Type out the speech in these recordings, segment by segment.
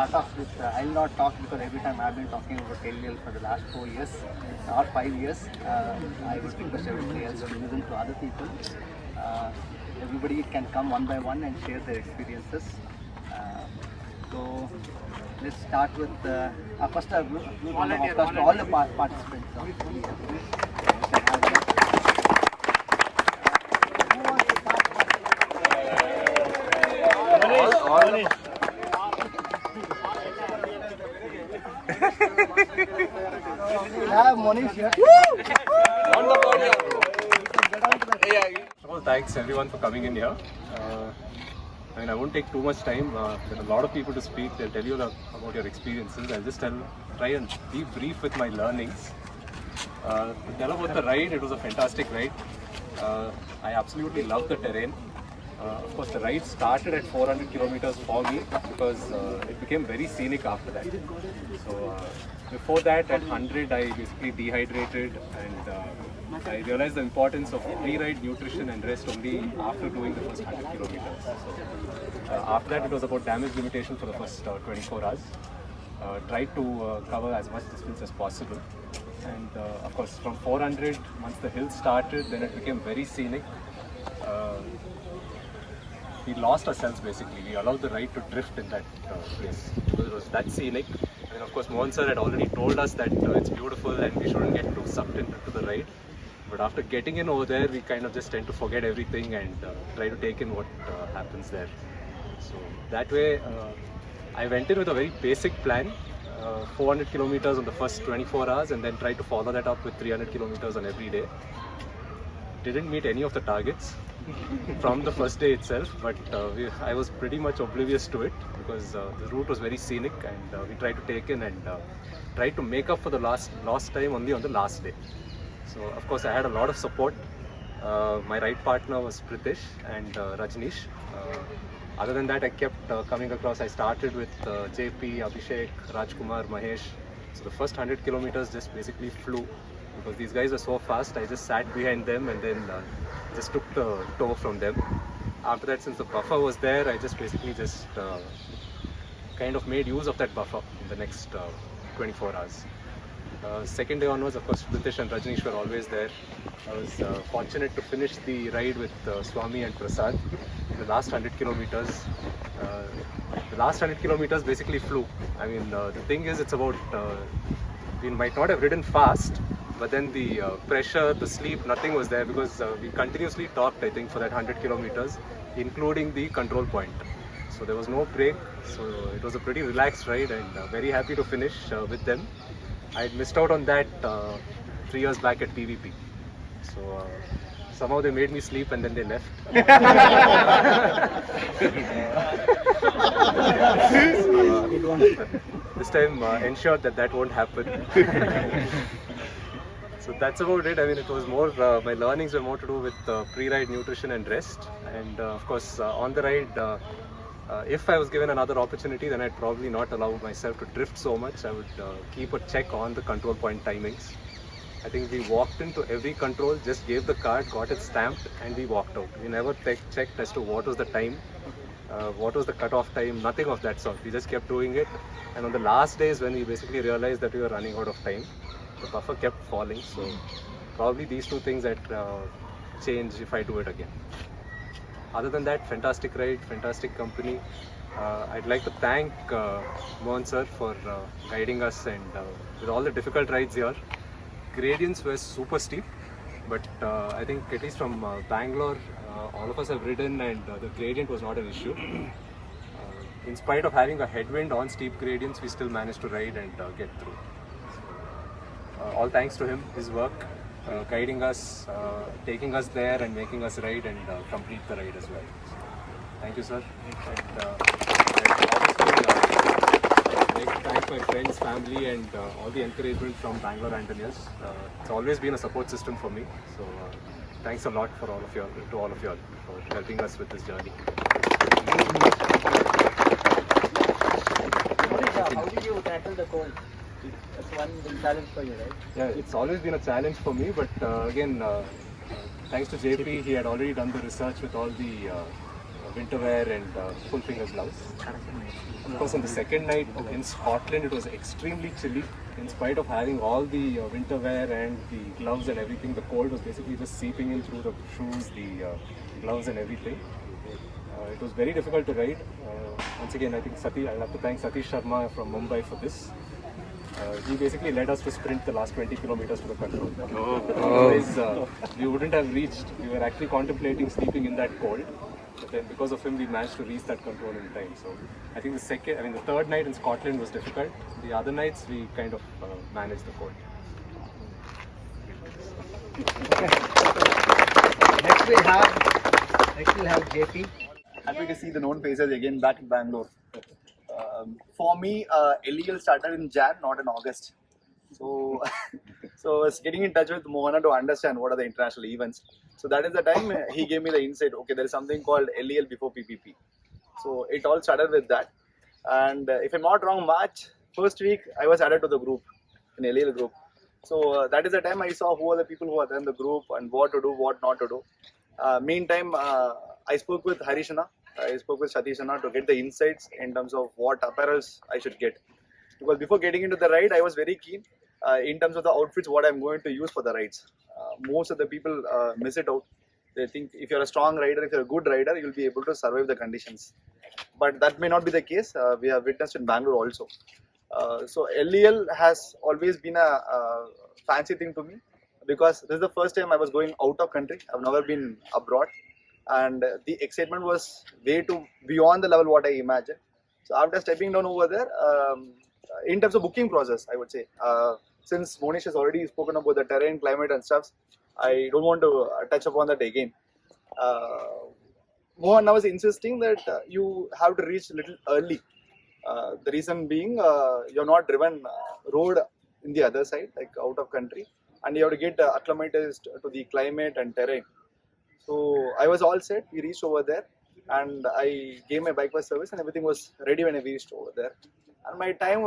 start off with, I'll not talk because every time I've been talking about LEL for the last 4 years or 5 years. I would request everybody else to listen to other people. Everybody can come one by one and share their experiences. So let's start with first a group to all the participants. Well, thanks everyone for coming in here. I won't take too much time. There are a lot of people to speak. They'll tell you about your experiences. I'll just try and be brief with my learnings. To tell about the ride, it was a fantastic ride. I absolutely loved the terrain. Of course, the ride started at 400 kilometers for me because it became very scenic after that. So before that, at 100, I basically dehydrated, and I realized the importance of pre-ride nutrition and rest only after doing the first 100 kilometers. So after that, it was about damage limitation for the first 24 hours. Tried to cover as much distance as possible. And of course, from 400, once the hill started, then it became very scenic. We lost ourselves basically. We allowed the ride to drift in that place because it was that scenic. And of course, Mohan sir had already told us that it's beautiful and we shouldn't get too sucked into the ride. But after getting in over there, we kind of just tend to forget everything and try to take in what happens there. So that way, I went in with a very basic plan. 400 kilometers on the first 24 hours and then tried to follow that up with 300 kilometers on every day. Didn't meet any of the targets from the first day itself, but I was pretty much oblivious to it because the route was very scenic and we tried to take in and tried to make up for the lost time only on the last day. So of course I had a lot of support. My ride partner was Pritish and Rajneesh. Other than that, I kept coming across. I started with JP, Abhishek, Rajkumar, Mahesh. So the first 100 kilometers just basically flew because these guys were so fast. I just sat behind them and then just took the tow from them. After that, since the buffer was there, I just basically kind of made use of that buffer in the next 24 hours. Second day onwards, of course, Pritish and Rajneesh were always there. I was fortunate to finish the ride with Swami and Prasad. The last 100 kilometers. The last 100 kilometers basically flew. I mean, the thing is, it's about, we might not have ridden fast, but then the pressure, the sleep, nothing was there because we continuously talked, I think, for that 100 kilometers, including the control point. So there was no break. So it was a pretty relaxed ride and very happy to finish with them. I had missed out on that 3 years back at PVP. So somehow they made me sleep and then they left. This time ensured that won't happen. So that's about it. I mean, it was more, my learnings were more to do with pre-ride nutrition and rest. And of course, on the ride, if I was given another opportunity, then I'd probably not allow myself to drift so much. I would keep a check on the control point timings. I think we walked into every control, just gave the card, got it stamped, and we walked out. We never checked as to what was the time, what was the cutoff time, nothing of that sort. We just kept doing it. And on the last days when we basically realized that we were running out of time, the buffer kept falling. So probably these two things that change if I do it again. Other than that, fantastic ride, fantastic company. I'd like to thank Mohan sir for guiding us and with all the difficult rides here. Gradients were super steep, but I think at least from Bangalore, all of us have ridden and the gradient was not an issue. In spite of having a headwind on steep gradients, we still managed to ride and get through. All thanks to him, his work, guiding us, taking us there and making us ride and complete the ride as well. Thank you, sir. And, I'd like to thank my friends, family and all the encouragement from Bangalore Randonneurs. It's always been a support system for me. So thanks a lot for all of you, to all of you for helping us with this journey. How did you tackle the cold? That's one big challenge for you, right? Yeah, it's always been a challenge for me, but again, thanks to JP, he had already done the research with all the winter wear and full finger gloves. Of course, on the second night in Scotland, it was extremely chilly. In spite of having all the winter wear and the gloves and everything, the cold was basically just seeping in through the shoes, the gloves and everything. It was very difficult to ride. Once again, I think I'll have to thank Satish Sharma from Mumbai for this. He basically led us to sprint the last 20 kilometers to the control. Otherwise, we wouldn't have reached. We were actually contemplating sleeping in that cold. But then because of him, we managed to reach that control in time. So I think the third night in Scotland was difficult. The other nights, we kind of managed the cold. Next we'll have JP. Happy to see the known faces again back in Bangalore. For me, LEL started in Jan, not in August. So, so I was getting in touch with Mohana to understand what are the international events. So that is the time he gave me the insight. Okay, there is something called LEL before PPP. So it all started with that. And if I'm not wrong, March first week I was added to the group, in LEL group. So that is the time I saw who are the people who are there in the group and what to do, what not to do. Meantime, I spoke with Harishana. I spoke with Satishana to get the insights in terms of what apparels I should get. Because before getting into the ride, I was very keen in terms of the outfits, what I'm going to use for the rides. Most of the people miss it out. They think if you're a strong rider, if you're a good rider, you'll be able to survive the conditions. But that may not be the case. We have witnessed in Bangalore also. So LEL has always been a fancy thing to me because this is the first time I was going out of country. I've never been abroad. And the excitement was way too beyond the level what I imagined. So after stepping down over there, in terms of booking process, I would say, since Monish has already spoken about the terrain, climate and stuff, I don't want to touch upon that again. Mohan was insisting that you have to reach a little early. The reason being, you're not driven road in the other side, like out of country, and you have to get acclimatized to the climate and terrain. So I was all set. We reached over there, and I gave my bike for service, and everything was ready when I reached over there. And my tire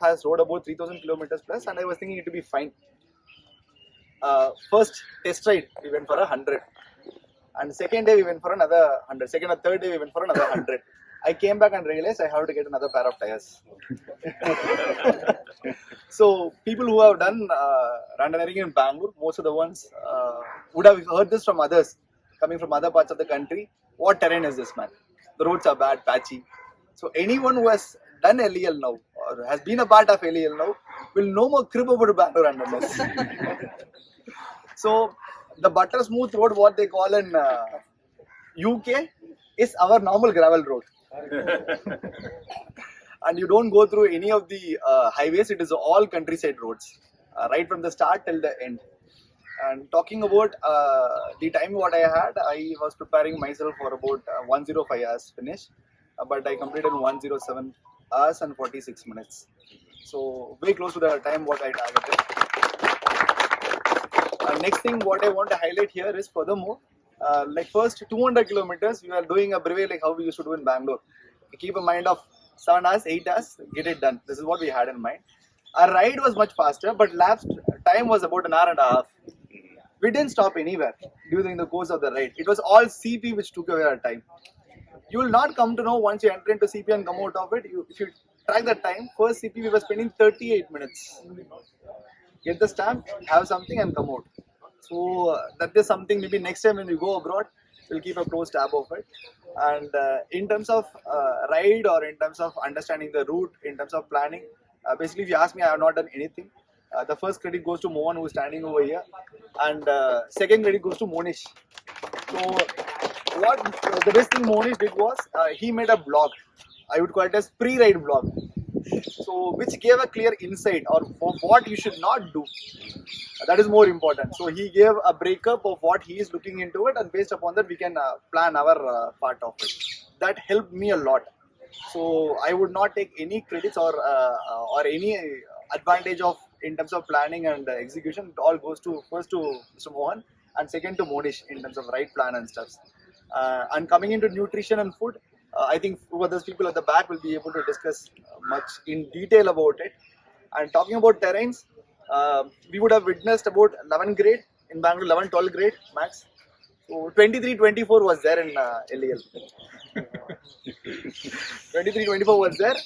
has rode about 3,000 kilometers plus, and I was thinking it would be fine. First test ride, we went for 100, and second day we went for another 100. Second or third day we went for another 100. I came back and realized I have to get another pair of tires. So people who have done randonnering in Bangalore, most of the ones would have heard this from others coming from other parts of the country. What terrain is this, man? The roads are bad, patchy. So anyone who has done LEL now or has been a part of LEL now will no more crib about Bangalore Randonneurs. So the butter smooth road, what they call in UK, is our normal gravel road. And you don't go through any of the highways, it is all countryside roads, right from the start till the end. And talking about the time what I had, I was preparing myself for about 105 hours finish, but I completed 107 hours and 46 minutes. So very close to the time what I targeted. Next thing what I want to highlight here is furthermore, like first 200 kilometers, we are doing a brevet like how we used to do in Bangalore. Keep a mind of 7 hours, 8 hours, get it done. This is what we had in mind. Our ride was much faster, but lapsed time was about an hour and a half. We didn't stop anywhere during the course of the ride. It was all CP which took away our time. You will not come to know once you enter into CP and come out of it. If you track that time, first CP we were spending 38 minutes. Get the stamp, have something and come out. So that is something maybe next time when we go abroad, we'll keep a close tab of it. And in terms of ride or in terms of understanding the route, in terms of planning, basically if you ask me, I have not done anything. The first credit goes to Mohan who is standing over here, and second credit goes to Monish. So what the best thing Monish did was he made a blog. I would call it as pre-ride blog. So which gave a clear insight or what you should not do. That is more important. So he gave a breakup of what he is looking into it, and based upon that we can plan our part of it. That helped me a lot. So I would not take any credits or any advantage of in terms of planning and execution. It all goes to first to Mr. Mohan and second to Monish in terms of right plan and stuff. And coming into nutrition and food, I think those people at the back will be able to discuss much in detail about it. And talking about terrains, we would have witnessed about 11 grade in Bangalore, 11, 12 grade max. So 23-24 was there in LEL. 23-24 was there.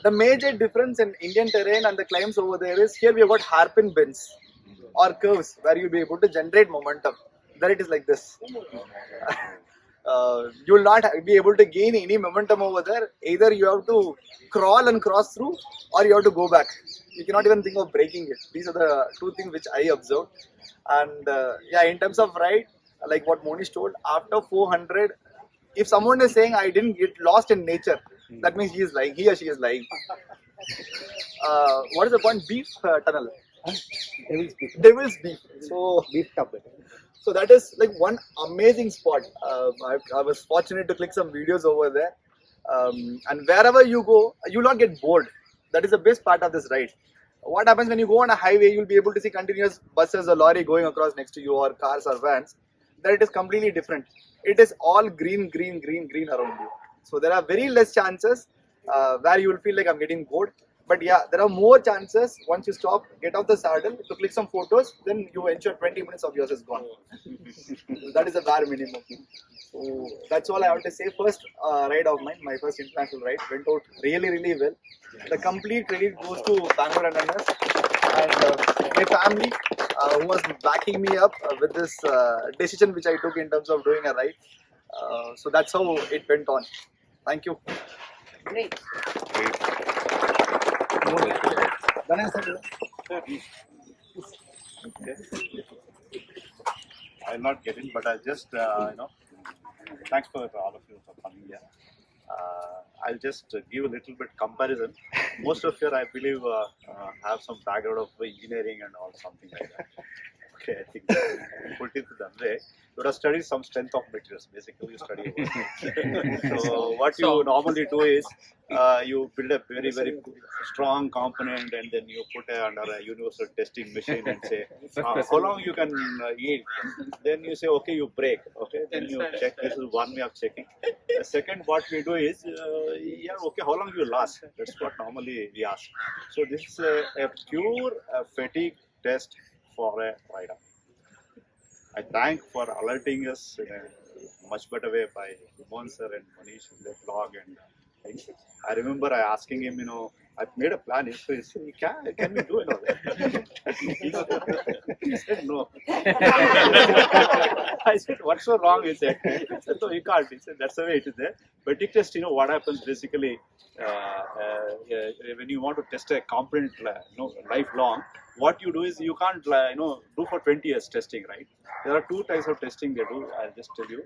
The major difference in Indian terrain and the climbs over there is here we have got hairpin bends or curves where you'll be able to generate momentum. There it is like this. You will not be able to gain any momentum over there. Either you have to crawl and cross through, or you have to go back. You cannot even think of breaking it. These are the two things which I observed. And yeah, in terms of ride, like what Monish told, after 400, if someone is saying I didn't get lost in nature, that means he is lying. He or she is lying. What is the point? Beef tunnel. Devil's Peak. Devil's beef. So Beef top. so that is like one amazing spot. I was fortunate to click some videos over there. And wherever you go, you will not get bored. That is the best part of this ride. What happens when you go on a highway, you'll be able to see continuous buses or lorry going across next to you, or cars or vans. There it is completely different. It is all green, green, green, green around you. So there are very less chances where you will feel like I'm getting bored. But yeah, there are more chances once you stop, get off the saddle, to click some photos, then you ensure 20 minutes of yours is gone. That is the bare minimum. So that's all I have to say. First ride of mine, my first international ride, went out really, really well. The complete credit goes to Bangalore and Randonneurs and my family who was backing me up with this decision which I took in terms of doing a ride. So that's how it went on. Thank you. Great. I'll not get in, but I'll just, thanks for all of you for coming here. I'll just give a little bit comparison. Most of you, I believe, have some background of engineering and all, something like that. Okay, I think put it that way. You would have studied some strength of materials. Basically, you study. So what you normally do is you build a very, very strong component, and then you put it under a universal testing machine and say how long you can yield. Then you say, okay, you break. Okay, then you check. This is one way of checking. The second, what we do is, yeah, okay, how long you last. That's what normally we ask. So this is a pure fatigue test for a rider. I thank for alerting us in a much better way by Mohan sir and Manish in their blog and things. I remember I asking him, I made a plan. He said, can we do it all that? He said, no. I said, what's so wrong? He said, no, you can't. He said, that's the way it is there. But it test, what happens basically when you want to test a component lifelong, what you do is you can't do for 20 years testing, right? There are two types of testing they do. I'll just tell you.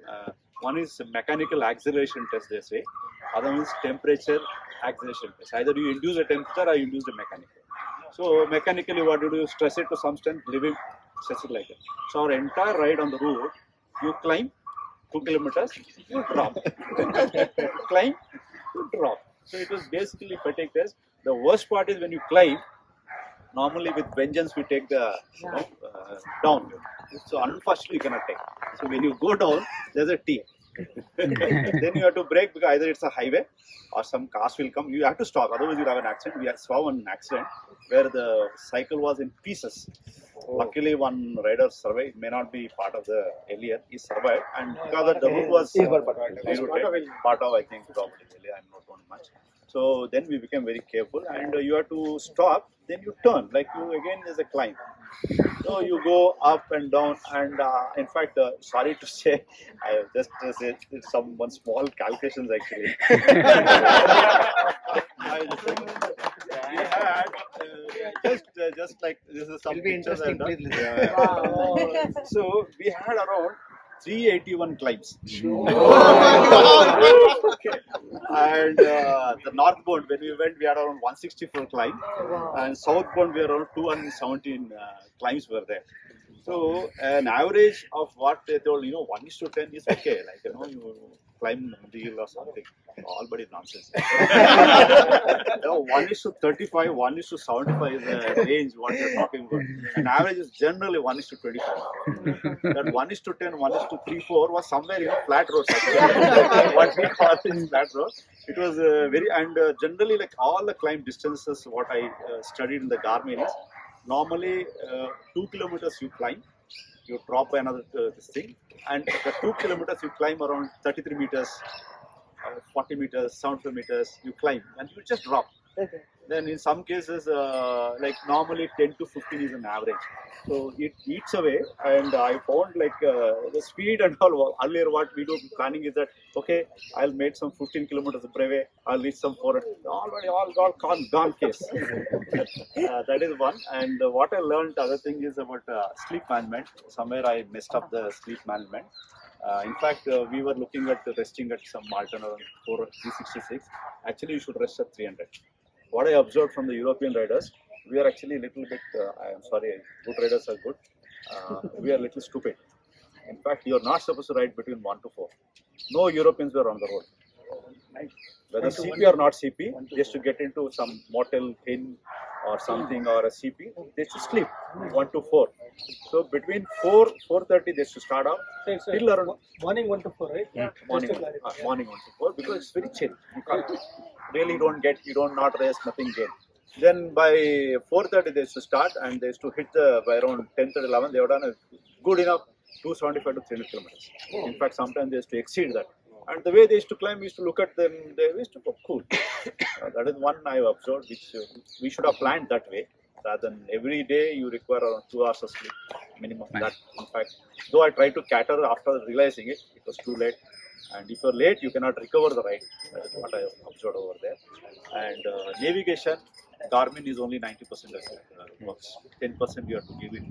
One is mechanical acceleration test, they say. Other one is temperature acceleration test. Either you induce a temperature or you induce a mechanical. So mechanically, what you do is stress it to some extent, leave it, stress it like that. So our entire ride on the road, you climb 2 kilometers, you drop. Climb, you drop. So it was basically fatigue test. The worst part is when you climb. Normally with vengeance we take the down. So unfortunately you cannot take. So when you go down, there's a T. Then you have to brake because either it's a highway or some cars will come. You have to stop, otherwise you'll have an accident. We saw one accident where the cycle was in pieces. Luckily one rider survived. It may not be part of the LEL. He survived, and because the route was part of I think probably LEL. I'm not knowing much. So then we became very careful, and you have to stop. Then you turn, like you again there's a climb. So you go up and down, and in fact, sorry to say, I have just said some one small calculations actually. I think we had just like this is some It'll be pictures interesting. I've Please done. listen. So we had around 381 climbs. Okay. And the northbound, when we went, we had around 164 climbs, and southbound, we had around 217 climbs were there. So an average of what they told, 1:10 is okay, like you climb the hill or something. All but it's nonsense. 1:35, 1:75 is the range what you're talking about. An average is generally 1:25. That 1:10, 1:34 was somewhere flat roads. Actually. What we call is flat roads. It was very, and generally like all the climb distances what I studied in the Garmin is normally 2 kilometers you climb, you drop by another this thing, and the 2 kilometers you climb around 33 meters, 40 meters, 75 meters, you climb, and you just drop. Okay. Then in some cases, like normally 10 to 15 is an average. So it eats away, and I found like the speed and all. Earlier, what we do planning is that okay, I'll make some 15 kilometers of breve, I'll reach some 400. Already all gone case. That is one. And what I learned, other thing is about sleep management. Somewhere I messed up the sleep management. In fact, we were looking at resting at some Malton around 366. Actually, you should rest at 300. What I observed from the European riders, we are actually a little bit, I am sorry, good riders are good. We are a little stupid. In fact, you are not supposed to ride between 1 to 4. No Europeans were on the road. Right? Whether CP or not CP, just to get into some motel inn or something or a CP, they should sleep 1 to 4. So between 4:30 they should start out till around Morning 1 to 4, right? morning 1 to 4 because it's very chill. You can't really you don't not rest, nothing gain. Then by 4:30 they used to start and they used to hit by around 10:30, 11 they have done a good enough 275 to 300 kilometers. In fact, sometimes they used to exceed that. And the way they used to climb, we used to look at them, they used to go cool. That is one I have observed, which we should have planned that way. Rather than every day you require around 2 hours of sleep minimum. That, in fact, though I tried to cater after realizing it, it was too late. And if you're late, you cannot recover the ride. That is what I observed over there. And navigation, Garmin is only 90% works. 10% you have to give it.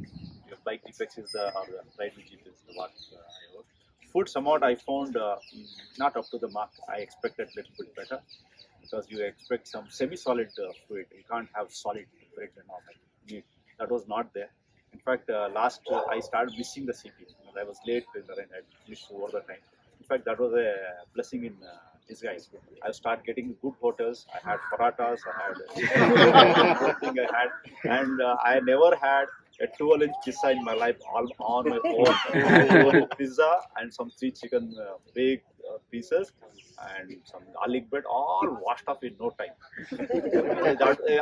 Your bike defects is or the ride with GPS is what I wrote. Food, somewhat I found not up to the mark. I expected a little bit better because you expect some semi-solid fluid. You can't have solid bread and all that. That was not there. In fact, last I started missing the CP. I was late in the rain. I missed over the time. In fact, that was a blessing in disguise. I started getting good hotels. I had paratas. I had everything I had, and I never had a 12-inch pizza in my life all on my own. Pizza and some 3 chicken big pieces and some garlic bread, all washed up in no time.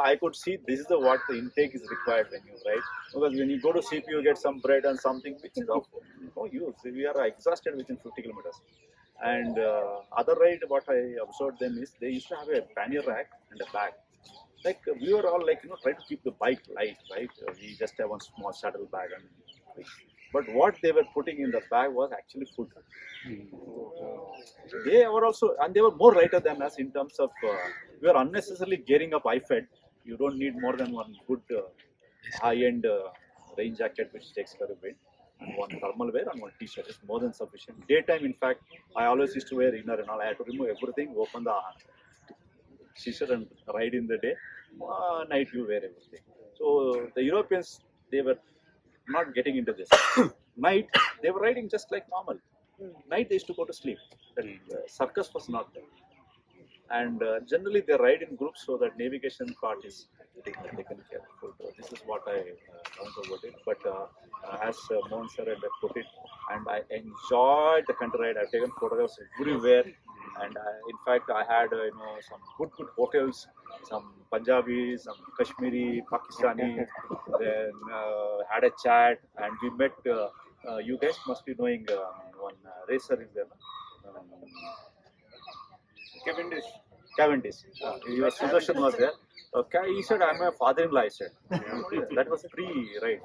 I could see this is what the intake is required when you ride. Because when you go to CP, you get some bread and something which is of no use. We are exhausted within 50 kilometers. And other ride, what I observed them is they used to have a pannier rack and a bag. Like we were all like try to keep the bike light, right? We just have one small saddle bag, but what they were putting in the bag was actually food. They were also, and they were more lighter than us in terms of we were unnecessarily gearing up IFED. You don't need more than one good high-end rain jacket which takes care of wind, and one thermal wear and one t-shirt is more than sufficient. Daytime, in fact, I always used to wear inner and all. I had to remove everything, open the t-shirt and ride in the day. Night you wear everything. So the Europeans, they were not getting into this. Night they were riding just like normal. Night they used to go to sleep. The circus was not there. And generally they ride in groups, so that navigation part is taken care of. So this is what I learned about it. But as Mohan sir had put it, and I enjoyed the country ride. I've taken photographs everywhere. And in fact, I had some good hotels, some Punjabi, some Kashmiri, Pakistani. Then had a chat, and we met. You guys must be knowing one racer is there. Cavendish. Your Sudarshan was there. Okay, he said, "I'm a father-in-law." I said, "That was pre-right.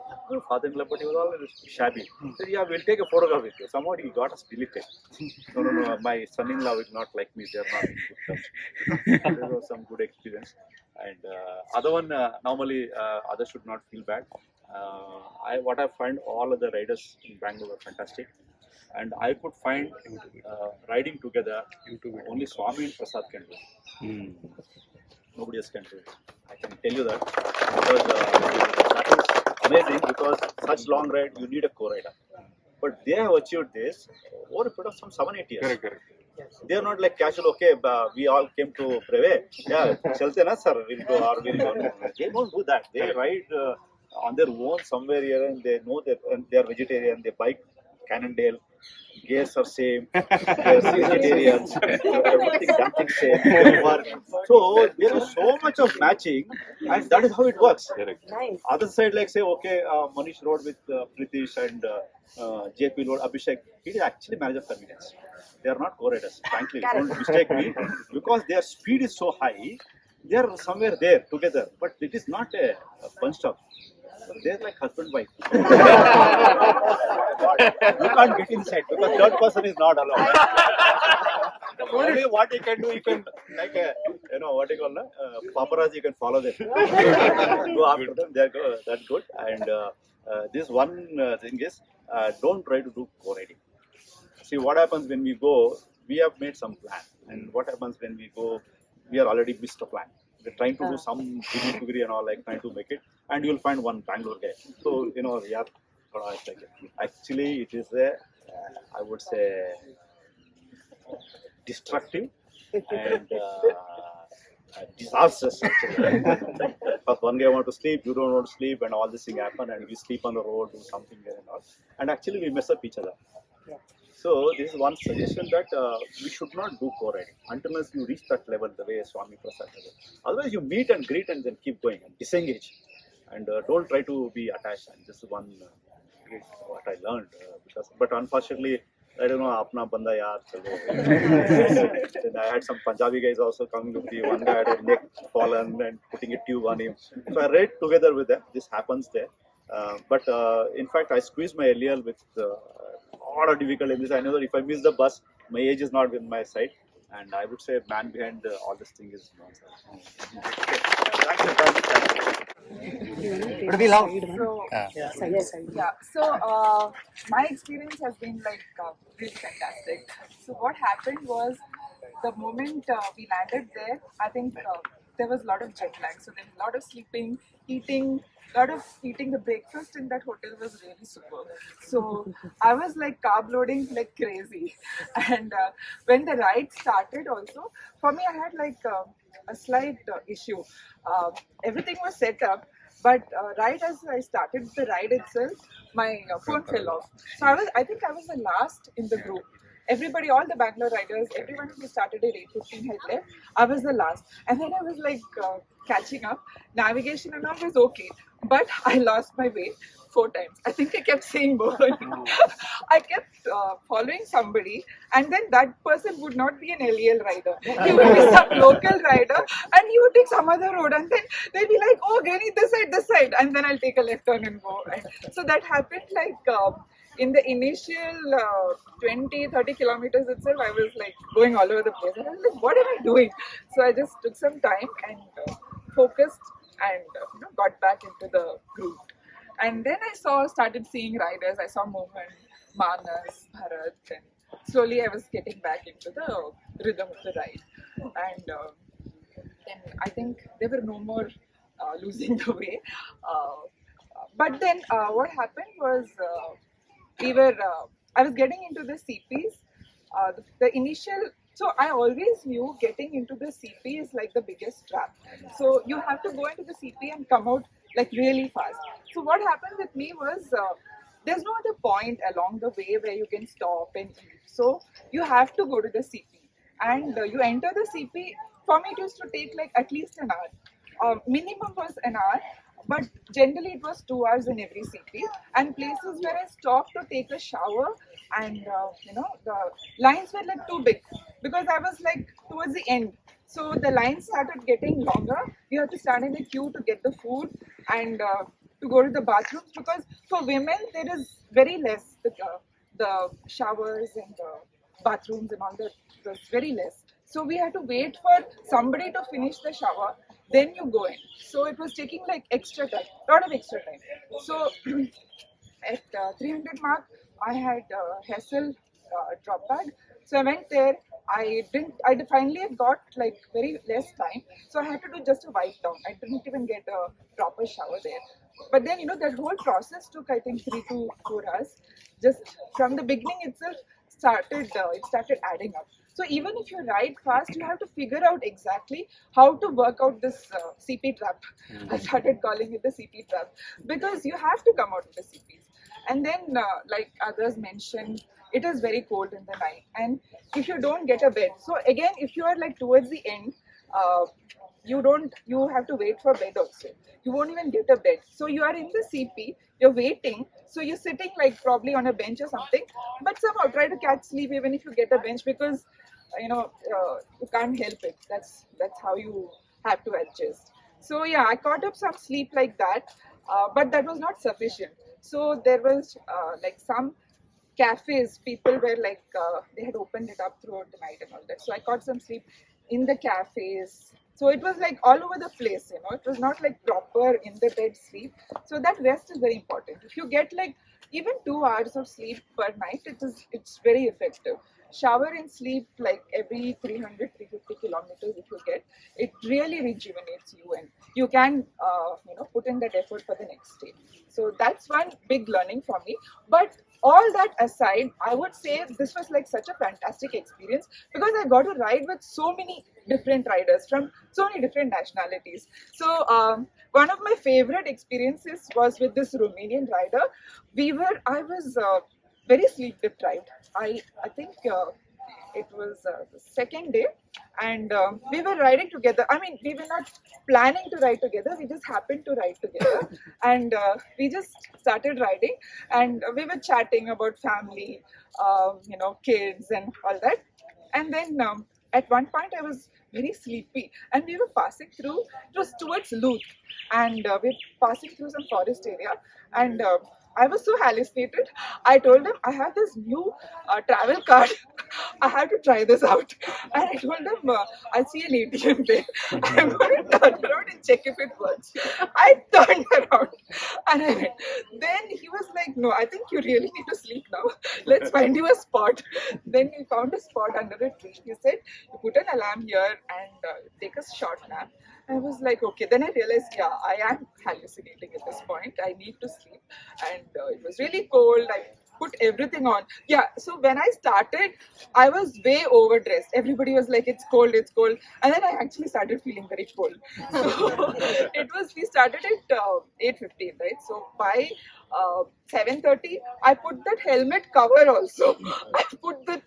Father-in-law, but he was always shabby." He said, "Yeah, we'll take a photograph with you." Somehow he got us deleted. No, my son-in-law will not like me. They're not in good terms. There was some good experience. And other one, normally others should not feel bad. What I find, all of the riders in Bangalore are fantastic. And I could find riding together only Swami and Prasad can do. Nobody else can do it. I can tell you that because that is amazing. Because such long ride, you need a co-rider. But they have achieved this over a period of some 7-8 years. Correct. They are not like casual. Okay, we all came to Breve. Yeah, chalte na sir, we'll go or we'll go. They don't do that. They ride on their own somewhere here, and they know that they are vegetarian. They bike Cannondale Gears are same, gears vegetarians, everything, something same. So there is so much of matching, and that is how it works. Nice. Other side, like say, okay, Manish rode with Pritish and JP rode Abhishek. It is actually marriage of convenience. They are not co-riders. Frankly, don't mistake me, because their speed is so high. They are somewhere there together, but it is not a bunched up. They're like husband wife. You can't get inside because third person is not allowed. Only what you can do, you can like a, what you call paparazzi. You can follow them, go after them. They're go, that's good. And this one thing is, don't try to do co-riding. See what happens when we go. We have made some plan, and what happens when we go, we are already missed a plan. We're trying to do some degree and all, like trying to make it, and you'll find one Bangalore guy. So yeah, actually it is a, I would say, destructive and disastrous. Actually. Because one guy want to sleep, you don't want to sleep, and all this thing happen, and we sleep on the road, do something there and all, and actually we mess up each other. So this is one suggestion that we should not do co-riding until you reach that level, the way Swami Prasad said. Otherwise, you meet and greet and then keep going and disengage, and don't try to be attached. And this is one great what I learned. But unfortunately, I don't know, apna banda yaar chalo. Then I had some Punjabi guys also coming with me. One guy had a neck fallen and putting a tube on him. So I rode together with them. This happens there. But in fact, I squeezed my LEL with a lot of difficult in this. I know that if I miss the bus, my age is not with my side, and I would say man behind all this thing is But we love. So, So my experience has been like really fantastic. So what happened was, the moment we landed there, I think there was a lot of jet lag. So there was a lot of sleeping, eating. The breakfast in that hotel was really superb. So I was like carb loading like crazy. And when the ride started also, for me I had like a slight issue. Everything was set up, but right as I started the ride itself, my phone fell off. So I think I was the last in the group. Everybody, all the Bangalore riders, everyone who started at 8:15 had left. I was the last, and then I was like catching up. Navigation and all was okay, but I lost my way 4 times. I think I kept saying more. I kept following somebody, and then that person would not be an LEL rider. He would be some local rider, and he would take some other road, and then they'll be like, "Oh, Granny, this side," and then I'll take a left turn and go. And so that happened like. In the initial 20-30 kilometers itself, I was like going all over the place. And I was like, what am I doing? So I just took some time and focused and got back into the group. And then I started seeing riders. I saw Mohan, Manas, Bharat, and slowly I was getting back into the rhythm of the ride. And then I think there were no more losing the way. But then what happened was, I was getting into the CPs. The initial, so I always knew getting into the CP is like the biggest trap. So you have to go into the CP and come out like really fast. So what happened with me was, there's no other point along the way where you can stop and eat. So you have to go to the CP, and you enter the CP. For me, it used to take like at least an hour. Minimum was an hour. But generally it was 2 hours in every CP, and places where I stopped to take a shower, and the lines were like too big because I was like towards the end. So the lines started getting longer. You have to stand in a queue to get the food and to go to the bathrooms, because for women there is very less the showers and the bathrooms and all that was very less. So we had to wait for somebody to finish the shower, then you go in. So it was taking like extra time, lot of extra time. So at 300 mark, I had Hassel drop bag. So I went there. I finally got like very less time. So I had to do just a wipe down. I didn't even get a proper shower there. But then, that whole process took, I think, 3 to 4 hours. Just from the beginning itself, it started adding up. So even if you ride fast, you have to figure out exactly how to work out this CP trap. I started calling it the CP trap, because you have to come out of the CPs. And then, like others mentioned, it is very cold in the night, and if you don't get a bed, so again, if you are like towards the end, you have to wait for bed also. You won't even get a bed, so you are in the CP, you're waiting, so you're sitting like probably on a bench or something, but somehow try to catch sleep even if you get a bench, because you can't help it. That's how you have to adjust. So yeah, I caught up some sleep like that, but that was not sufficient. So there was like some cafes, people were like they had opened it up throughout the night and all that, so I caught some sleep in the cafes. So it was like all over the place, it was not like proper in the bed sleep. So that rest is very important. If you get like even 2 hours of sleep per night, it's very effective. Shower and sleep like every 300-350 kilometers, if you get it, really rejuvenates you, and you can put in that effort for the next day. So that's one big learning for me. But all that aside, I would say this was like such a fantastic experience, because I got to ride with so many different riders from so many different nationalities. So one of my favorite experiences was with this Romanian rider. I was very sleep deprived. I think it was the second day, and we were riding together. I mean, we were not planning to ride together, we just happened to ride together. And we just started riding, and we were chatting about family, kids and all that. And then at one point I was very sleepy, and we were passing through, it was towards Louth, and we're passing through some forest area, and I was so hallucinated. I told him I have this new travel card. I have to try this out. And I told him I see an ATM there. I'm going to turn around and check if it works. I turned around and I went. Then he was like, "No, I think you really need to sleep now. Let's find you a spot." Then we found a spot under a tree. He said, "You put an alarm here and take a short nap." I was like, okay. Then I realized, yeah, I am hallucinating at this point. I need to sleep. And it was really cold. I put everything on. Yeah, so when I started, I was way overdressed. Everybody was like, it's cold, it's cold. And then I actually started feeling very cold. So we started at 8:15, right? So by 7:30, I put that helmet cover also. I put that,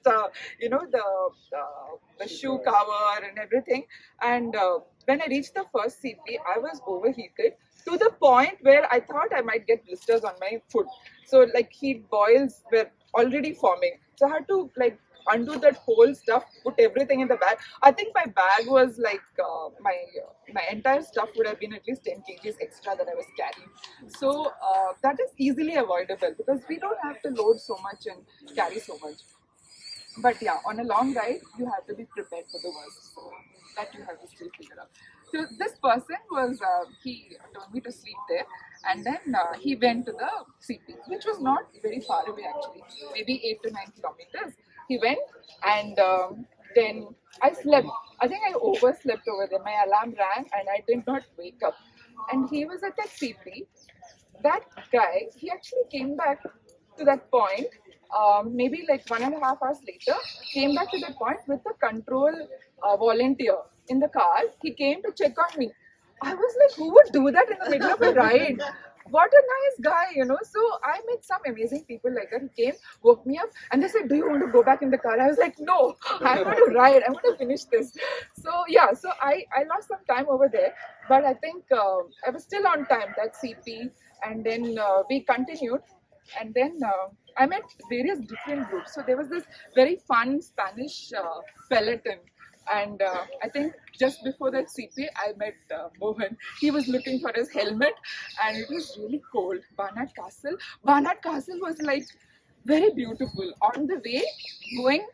the shoe cover and everything. And when I reached the first CP, I was overheated to the point where I thought I might get blisters on my foot. So like heat boils were already forming. So I had to like undo that whole stuff, put everything in the bag. I think my bag was like my entire stuff would have been at least 10 kgs extra that I was carrying. So that is easily avoidable, because we don't have to load so much and carry so much. But yeah, on a long ride, you have to be prepared for the worst. So that you have to still figure out. So this person was, he told me to sleep there, and then he went to the CP, which was not very far away actually, maybe 8 to 9 kilometers. He went, and then I slept. I think I overslept over there. My alarm rang and I did not wake up. And he was at that CP. That guy, he actually came back to that point, maybe like 1.5 hours later, came back to that point with a control volunteer in the car. He came to check on me. I was like, who would do that in the middle of a ride? What a nice guy. So I met some amazing people like that who came, woke me up, and they said, "Do you want to go back in the car?" I was like, "No, I want to ride. I want to finish this." So yeah, so I lost some time over there, but I think I was still on time, that CP, and then we continued, and then I met various different groups. So there was this very fun Spanish peloton. And I think just before that CP, I met Mohan. He was looking for his helmet, and it was really cold. Barnard Castle. Barnard Castle was like very beautiful. On the way, going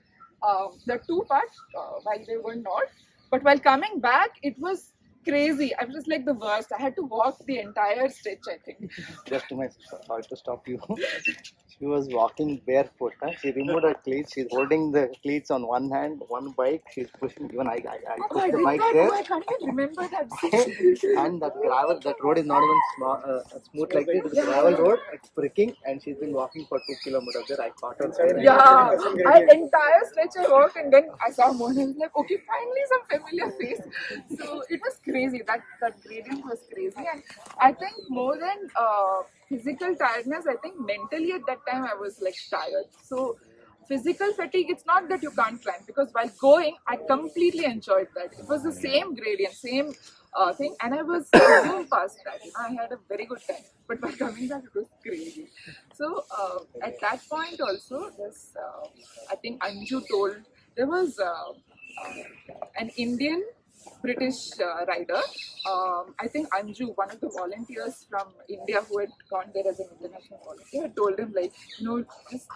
the two parts while they were north, but while coming back, it was crazy. I was just like the worst. I had to walk the entire stretch, I think. Just to my sorry to stop you. She was walking barefoot. Huh? She removed her cleats. She's holding the cleats on one hand, one bike. She's pushing. Even I Oh, pushed I the did bike not there. know. I can't even remember that. And that gravel, that road is not even smooth like this. It's a gravel road. It's pricking, and she's been walking for 2 kilometers there. I caught her. Yeah, entire stretch I walked, and then I saw Mohan. I was like, okay, finally some familiar face. So it was crazy. That gradient was crazy, and I think more than physical tiredness, I think mentally at that time I was like tired. So physical fatigue, it's not that you can't climb, because while going, I completely enjoyed that. It was the same gradient, same thing, and I was zoom past that. I had a very good time. But while coming back, it was crazy. So at that point also, this I think Anju told, there was an Indian British rider. I think Anju, one of the volunteers from India who had gone there as an international volunteer, had told him like, just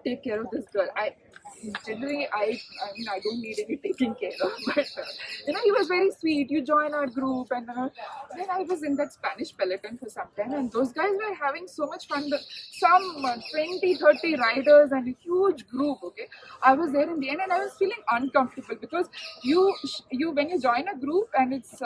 take care of this girl. Generally, I mean, I don't need any taking care of, but he was very sweet. You join our group, and then I was in that Spanish peloton for some time, and those guys were having so much fun. Some 20, 30 riders and a huge group. Okay, I was there in the end, and I was feeling uncomfortable because you when you join a group and it's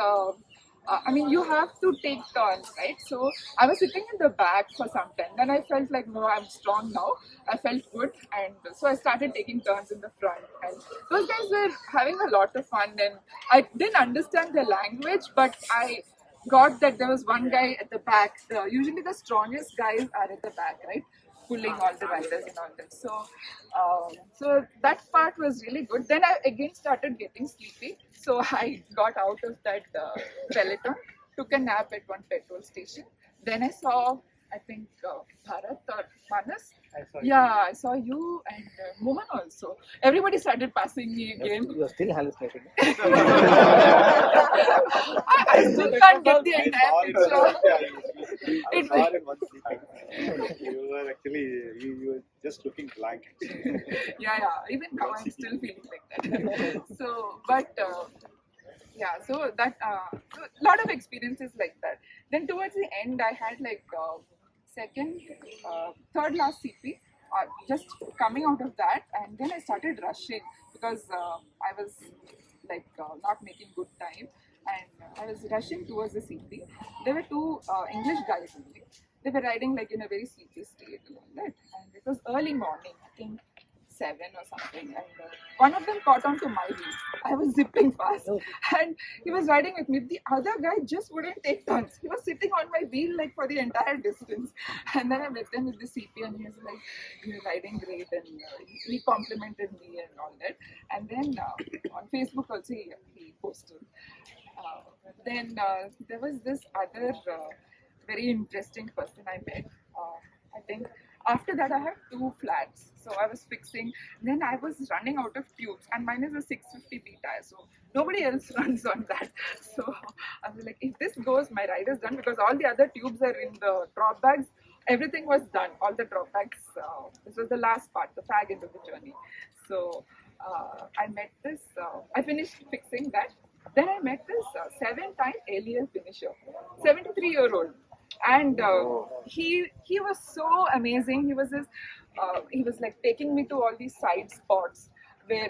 I mean, you have to take turns, right? So I was sitting in the back for some time. Then I felt like, no, I'm strong now. I felt good, and so I started taking turns in the front. And those guys were having a lot of fun, and I didn't understand the language, but I got that there was one guy at the back. Usually, the strongest guys are at the back, right? Pulling all the riders and all that. So that part was really good. Then I again started getting sleepy. So I got out of that peloton, took a nap at one petrol station. Then I saw, I think, Bharat or Manas. I saw you and Mohan also. Everybody started passing me again. You're still hallucinating. I still can't get the entire picture. You were actually, you were just looking blank. Yeah. Even now I'm still feeling like that. So that so lot of experiences like that. Then towards the end, I had like third last CP. Just coming out of that, and then I started rushing because I was like not making good time, and I was rushing towards the CP. There were two English guys only. They were riding like in a very sleepy state and all that, and it was early morning, I think 7 or something, and one of them caught onto my wheel. I was zipping fast, and he was riding with me. The other guy just wouldn't take turns. He was sitting on my wheel like for the entire distance, and then I met him with the CP, and he was like, "You're riding great," and he complimented me and all that. And then on Facebook also he posted. Then there was this other very interesting person I met. I think after that I had 2 flats, so I was fixing. Then I was running out of tubes, and mine is a 650B tire, so nobody else runs on that. So I was like, if this goes, my ride is done, because all the other tubes are in the drop bags. Everything was done, all the drop bags. This was the last part, the fag end of the journey. So I met this. I finished fixing that. Then I met this 7-time LEL finisher, 73-year-old. And he was so amazing. He was he was like taking me to all these side spots where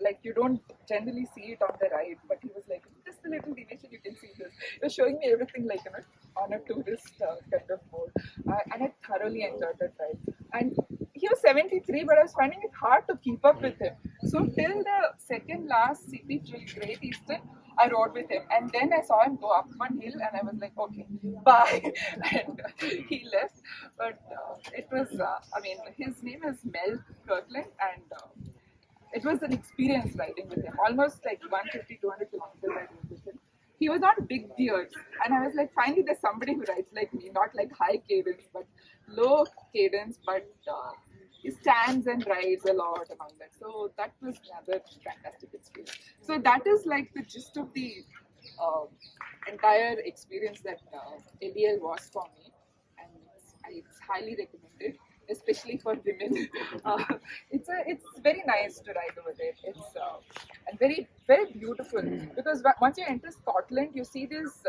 like you don't generally see it on the ride, but he was like, just a little deviation, you can see this. He was showing me everything like on a tourist kind of mode, and I thoroughly enjoyed that ride. And he was 73, but I was finding it hard to keep up with him. So till the second last CP Great Eastern, I rode with him, and then I saw him go up one hill, and I was like, okay, bye, and he left. But it was, I mean, his name is Mel Kirkland, and it was an experience riding with him, almost like 150, 200 kilometers I rode with him. He was not big beard, and I was like, finally there's somebody who rides like me, not like high cadence, but low cadence, but he stands and rides a lot and all that. So that was another fantastic experience. So that is like the gist of the entire experience that LEL was for me, and it's highly recommended, especially for women. It's very nice to ride over there. It's and very, very beautiful, because once you enter Scotland, you see this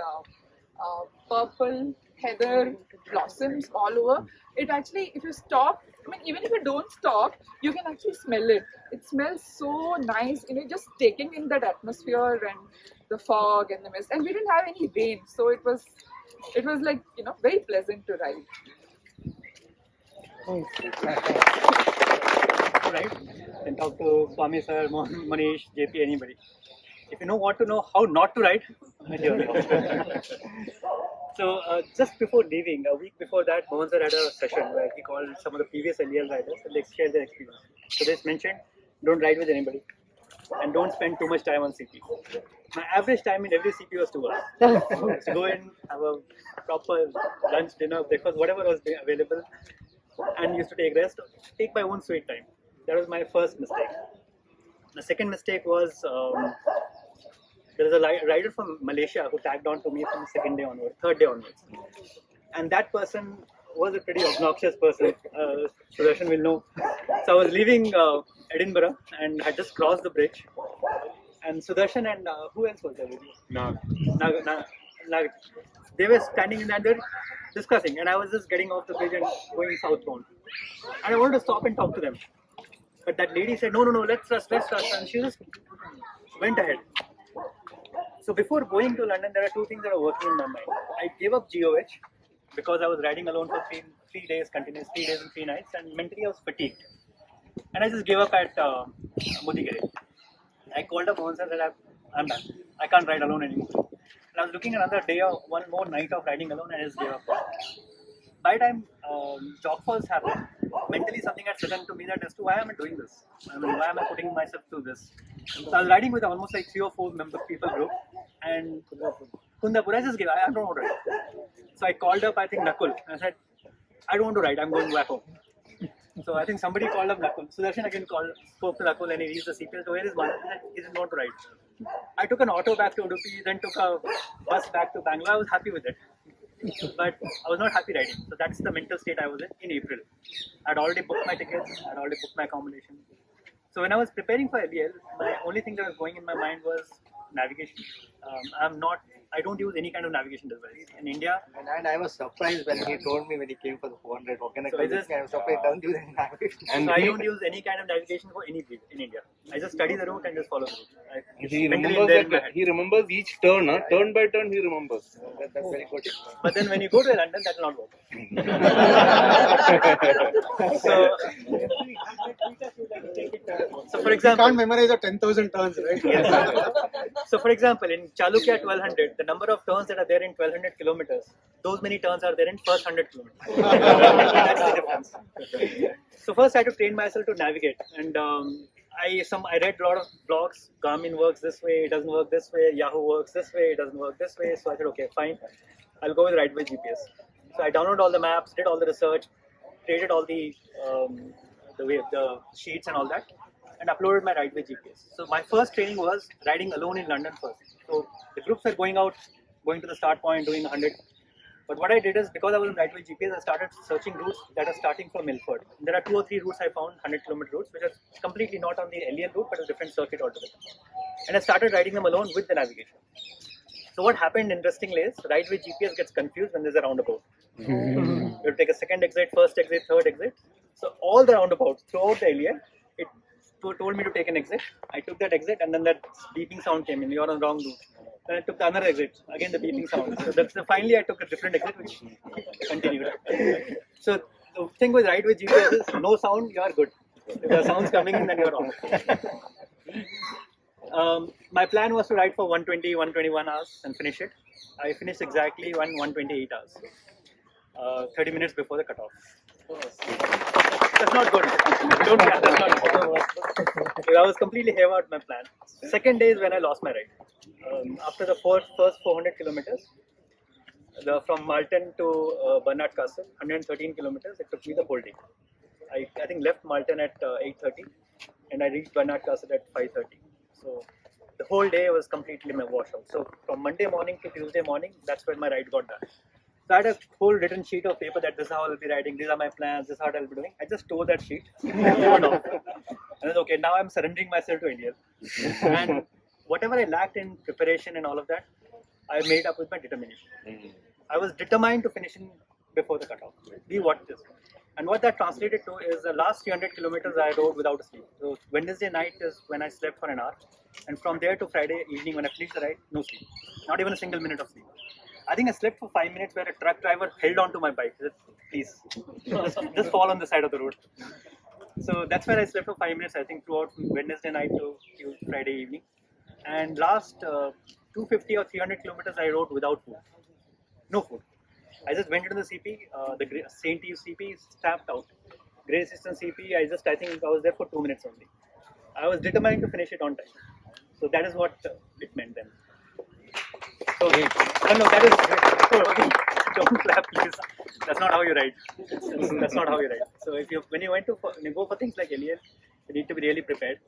purple heather blossoms all over. It actually, if you stop, I mean, even if you don't stop, you can actually smell it. It smells so nice, just taking in that atmosphere and the fog and the mist. And we didn't have any rain, so it was like, very pleasant to ride. Right? You can talk to Swami sir, Manish, JP, anybody. If you want to know how not to ride, So just before leaving, a week before that, Mohan sir had a session where he called some of the previous LEL riders and they shared their experience. So they mentioned, don't ride with anybody and don't spend too much time on CP. My average time in every CP was 2 hours. So go in, have a proper lunch, dinner, breakfast, whatever was available, and used to take rest, take my own sweet time. That was my first mistake. The second mistake was there was a rider from Malaysia who tagged on to me from the second day onwards, third day onwards. And that person was a pretty obnoxious person. Sudarshan will know. So I was leaving Edinburgh and had just crossed the bridge. And Sudarshan and who else was there with you? Nag. They were standing in that, they were discussing. And I was just getting off the bridge and going southbound. And I wanted to stop and talk to them. But that lady said, no, let's trust. And she just went ahead. So before going to London, there are two things that are working in my mind. I gave up GOH because I was riding alone for three days continuous, 3 days and 3 nights, and mentally I was fatigued. And I just gave up at Mudigere. I called up Mohan sir and said, I'm done. I can't ride alone anymore. And I was looking another day or one more night of riding alone and I just gave up. By the time chalk falls happened, mentally something had sudden to me that as to why am I doing this? I mean, why am I putting myself through this? So I was riding with almost like 3 or 4 people group and Kundapur, I just gave, I don't want to ride. So I called up, I think Nakul, and I said, I don't want to ride, I'm going back home. So I think somebody called up Nakul. Sudarshan again spoke to Nakul and he reached the CPL. So where is one? He didn't want to ride. I took an auto back to Udupi, then took a bus back to Bangalore. I was happy with it. But I was not happy riding. So that's the mental state I was in April. I'd already booked my tickets, I'd already booked my accommodation. So when I was preparing for LEL, my only thing that was going in my mind was navigation. I don't use any kind of navigation device. In India, And I was surprised when he told me when he came for the 400. What can I So call is this? this- I was surprised. Don't use any navigation. so I don't use any kind of navigation for any breed in India. I just study the route and just follow the route. He mentally remembers there in my that. head. He remembers each turn. Turn by turn, he remembers. That's very good. But then when you go to London, that will not work. so, so for example, Can't memorize the 10,000 turns, right? yes. So for example, in Chalukya 1200, the number of turns that are there in 1200 kilometers, those many turns are there in first 100 kilometers. That's the difference. So first I had to train myself to navigate, and I read a lot of blogs. Garmin works this way, it doesn't work this way. Yahoo works this way, it doesn't work this way. So I said, okay, fine, I'll go with Rideway GPS. So I downloaded all the maps, did all the research, created all the sheets and all that, and uploaded my Rideway GPS. So my first training was riding alone in London first. So the groups were going to the start point, doing 100. But what I did is, because I was in Rideway GPS, I started searching routes that are starting from Milford. There are 2 or 3 routes I found, 100-kilometer routes, which are completely not on the LEL route, but a different circuit altogether. And I started riding them alone with the navigation. So what happened, interestingly, is Rideway GPS gets confused when there's a roundabout. You take a second exit, first exit, third exit. So all the roundabouts throughout the LEL, it told me to take an exit. I took that exit, and then that beeping sound came in. You're on the wrong route. Then I took the another exit. Again, the beeping sound. So finally, I took a different exit, which continued. So the thing with Rideway GPS is no sound, you are good. If the sound's coming in, then you're wrong. My plan was to ride for 120, 121 hours and finish it. I finished exactly 128 hours. 30 minutes before the cutoff. That's not good. Don't care, that's not good. I was completely hayward my plan. Second day is when I lost my ride. After the first 400 kilometers, from Malton to Bernard Castle, 113 kilometers, it took me the whole day. I think left Malton at 8:30 and I reached Bernard Castle at 5:30. So the whole day was completely my washout. So from Monday morning to Tuesday morning, that's when my ride got done. So I had a whole written sheet of paper that this is how I'll be riding, these are my plans, this is how I'll be doing. I just tore that sheet and threw it off. And then, okay, now I'm surrendering myself to India. And whatever I lacked in preparation and all of that, I made up with my determination. I was determined to finish in before the cutoff. Be what this. And what that translated to is the last 300 kilometers I rode without a sleep. So Wednesday night is when I slept for an hour. And from there to Friday evening when I finished the ride, no sleep. Not even a single minute of sleep. I think I slept for 5 minutes where a truck driver held on to my bike. He said, please, just fall on the side of the road. So that's where I slept for 5 minutes, I think, throughout Wednesday night to Friday evening. And last 250 or 300 kilometers I rode without food. no food. I just went into the CP, the St. Eve CP is stamped out. Grade assistant CP, I think I was there for 2 minutes only. I was determined to finish it on time. So that is what it meant then. So, no, that is, don't clap please. That's not how you write. That's not how you write. So when you go for things like LEL, you need to be really prepared.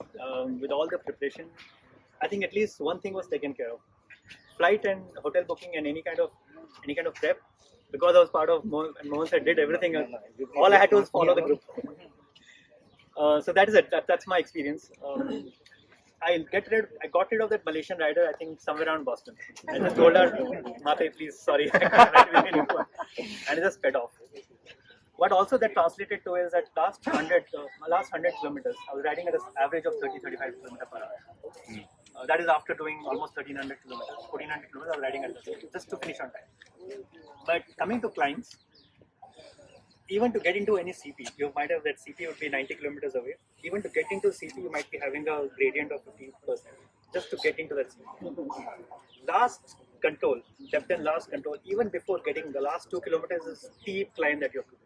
With all the preparation, I think at least one thing was taken care of. Flight and hotel booking and any kind of prep. Because I was part of Mohan, and Mohan said did everything. All I had to was follow the group. So that is it. That's my experience. I got rid of that Malaysian rider, I think somewhere around Boston. I just told her, Mate, please, sorry, I can't ride with you anymore. And it just sped off. What also that translated to is that last 100 kilometers, I was riding at an average of 30-35 kilometers per hour. That is after doing almost 1300 kilometers, 1400 kilometers, I was riding at this, just to finish on time. But coming to climbs, even to get into any CP, you might have that CP would be 90 kilometers away. Even to get into CP, you might be having a gradient of 15% just to get into that CP. Last control, depth and last control, even before getting the last 2 kilometers is a steep climb that you have to do.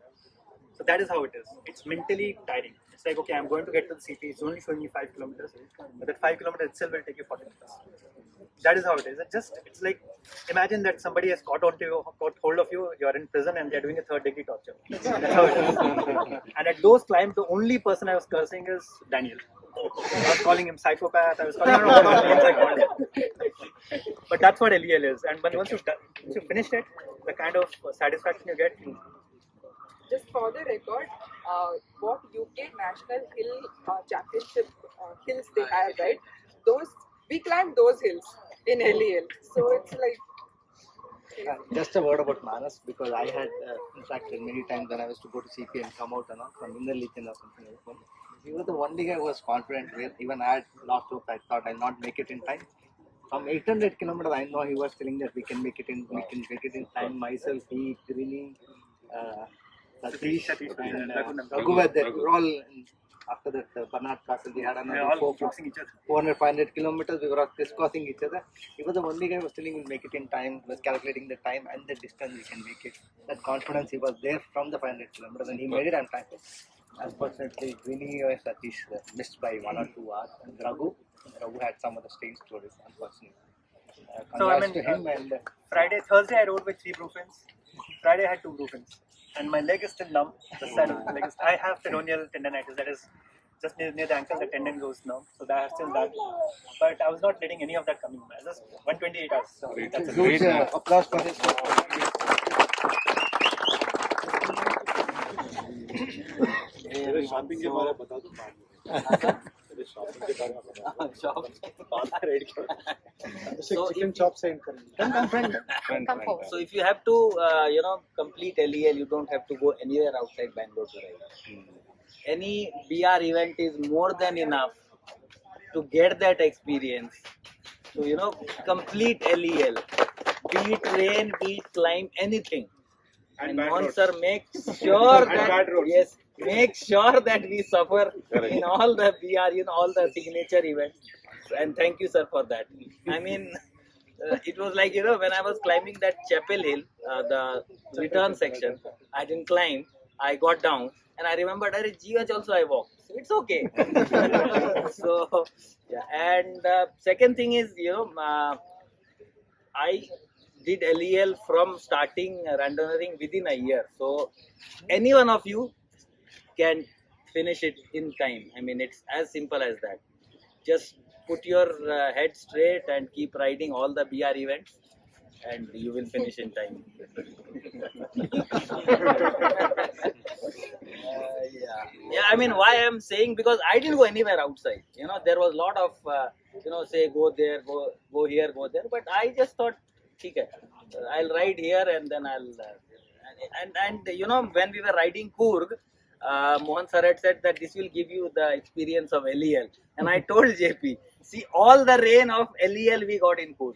So that is how it is. It's mentally tiring. It's like, okay, I'm going to get to the CP, it's only showing me 5 kilometers, but that 5 kilometers itself will take you 40 minutes. That is how it is. It's like, imagine that somebody has got hold of you, you're in prison and they're doing a 3rd-degree torture. That's how it is. And at those climbs, the only person I was cursing is Daniel. I was calling him psychopath, I was calling him all names I called him. But that's what LEL is. And once you finish it, the kind of satisfaction you get. Just for the record, what UK National Hill Championship hills they have, right? We climbed those hills in LEL. So it's like. Just a word about Manas, because I had interacted many times when I was to go to CP and come out from Inner Legion or something like that. He was the only guy who was confident with. Even I had lost hope. I thought I'll not make it in time. From 800 kilometers, I know he was telling that we can make it in time. Myself, he, Trini, Satish, and Raghu were there. We were all after that Bernard Castle. We had another 400, 500 kilometers. We were all crisscrossing each other. He was the only guy who was telling we'll make it in time. He was calculating the time and the distance we can make it. That confidence, he was there from the 500 kilometers, and he made it on time. Unfortunately, Vinny or Satish missed by 1 or 2 hours, and Raghu had some of the strange stories, unfortunately. So I mean, to him and Thursday I rode with 3 Brufins. Friday I had 2 Brufins. And my leg is still numb. The side of the leg is, I have peroneal tendonitis, that is just near the ankle, the tendon goes numb. So that still that. But I was not letting any of that coming back. Just 128 hours. So that's a huge applause for his shopping के बारे में बता दो So chicken chops and So if you have to, complete LEL, you don't have to go anywhere outside Bangalore to ride. Any BR event is more than enough to get that experience. So, complete LEL. Be it rain, be it climb, anything. And Mohan sir makes sure that make sure that we suffer in all the BR, all the signature events. And thank you, sir, for that. I mean, it was like, when I was climbing that Chapel Hill, the return section, I didn't climb, I got down, and I remembered, GH also I walked. So it's okay. So, yeah. And second thing is, I did LEL from starting randonneuring within a year. So, any one of you can finish it in time. I mean, it's as simple as that. Just put your head straight and keep riding all the BR events, and you will finish in time. Yeah. I mean, why I'm saying, because I didn't go anywhere outside. There was a lot of, say go there, go here, go there. But I just thought, okay, I'll ride here and then I'll. When we were riding Coorg, Mohan sir had said that this will give you the experience of LEL. And I told JP, see, all the rain of LEL we got in Coorg.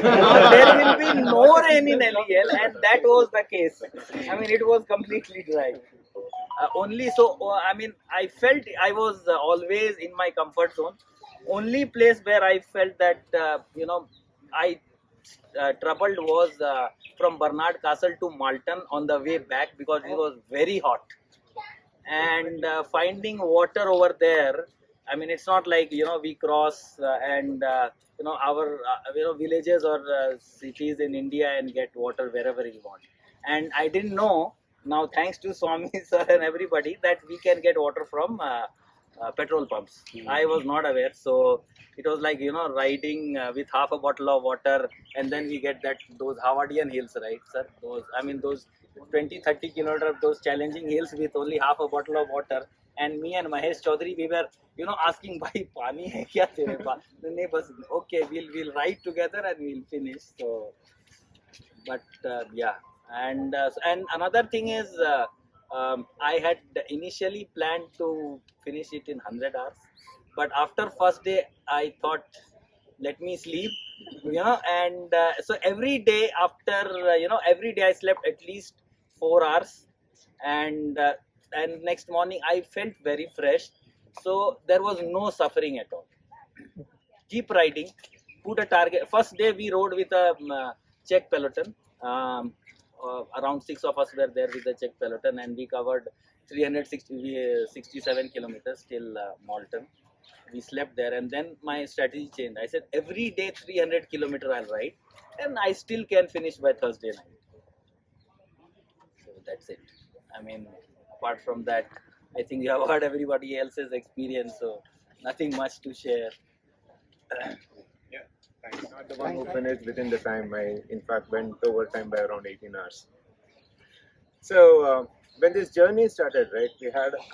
Now there will be no rain in LEL, and that was the case. I mean, it was completely dry. I felt I was always in my comfort zone. Only place where I felt that, I troubled was from Bernard Castle to Malton on the way back because it was very hot. And finding water over there, I mean, it's not like, we cross and, our, villages or cities in India and get water wherever we want. And I didn't know, now thanks to Swami sir and everybody, that we can get water from petrol pumps. I was not aware. So it was like, riding with half a bottle of water, and then we get those Hawaiian hills, right, sir? Those 20-30 kilometers of those challenging hills with only half a bottle of water. And me and Mahesh Chaudhary, we were, asking, "Bhai, pani hai kya tere paas?" Nahi, bas, okay, we'll ride together and we'll finish. So, but yeah, and another thing is, I had initially planned to finish it in 100 hours, but after first day, I thought, let me sleep, and so every day every day I slept at least 4 hours, and next morning I felt very fresh, so there was no suffering at all. Keep riding, put a target. First day we rode with a Czech peloton. Around 6 of us were there with the Czech peloton, and we covered 367 kilometers till Malton. We slept there, and then my strategy changed. I said every day 300 kilometers I'll ride, and I still can finish by Thursday night. So that's it. I mean, apart from that, I think you have heard everybody else's experience, so nothing much to share. I'm not the one who finished within the time. I, in fact, went overtime by around 18 hours. So when this journey started, right,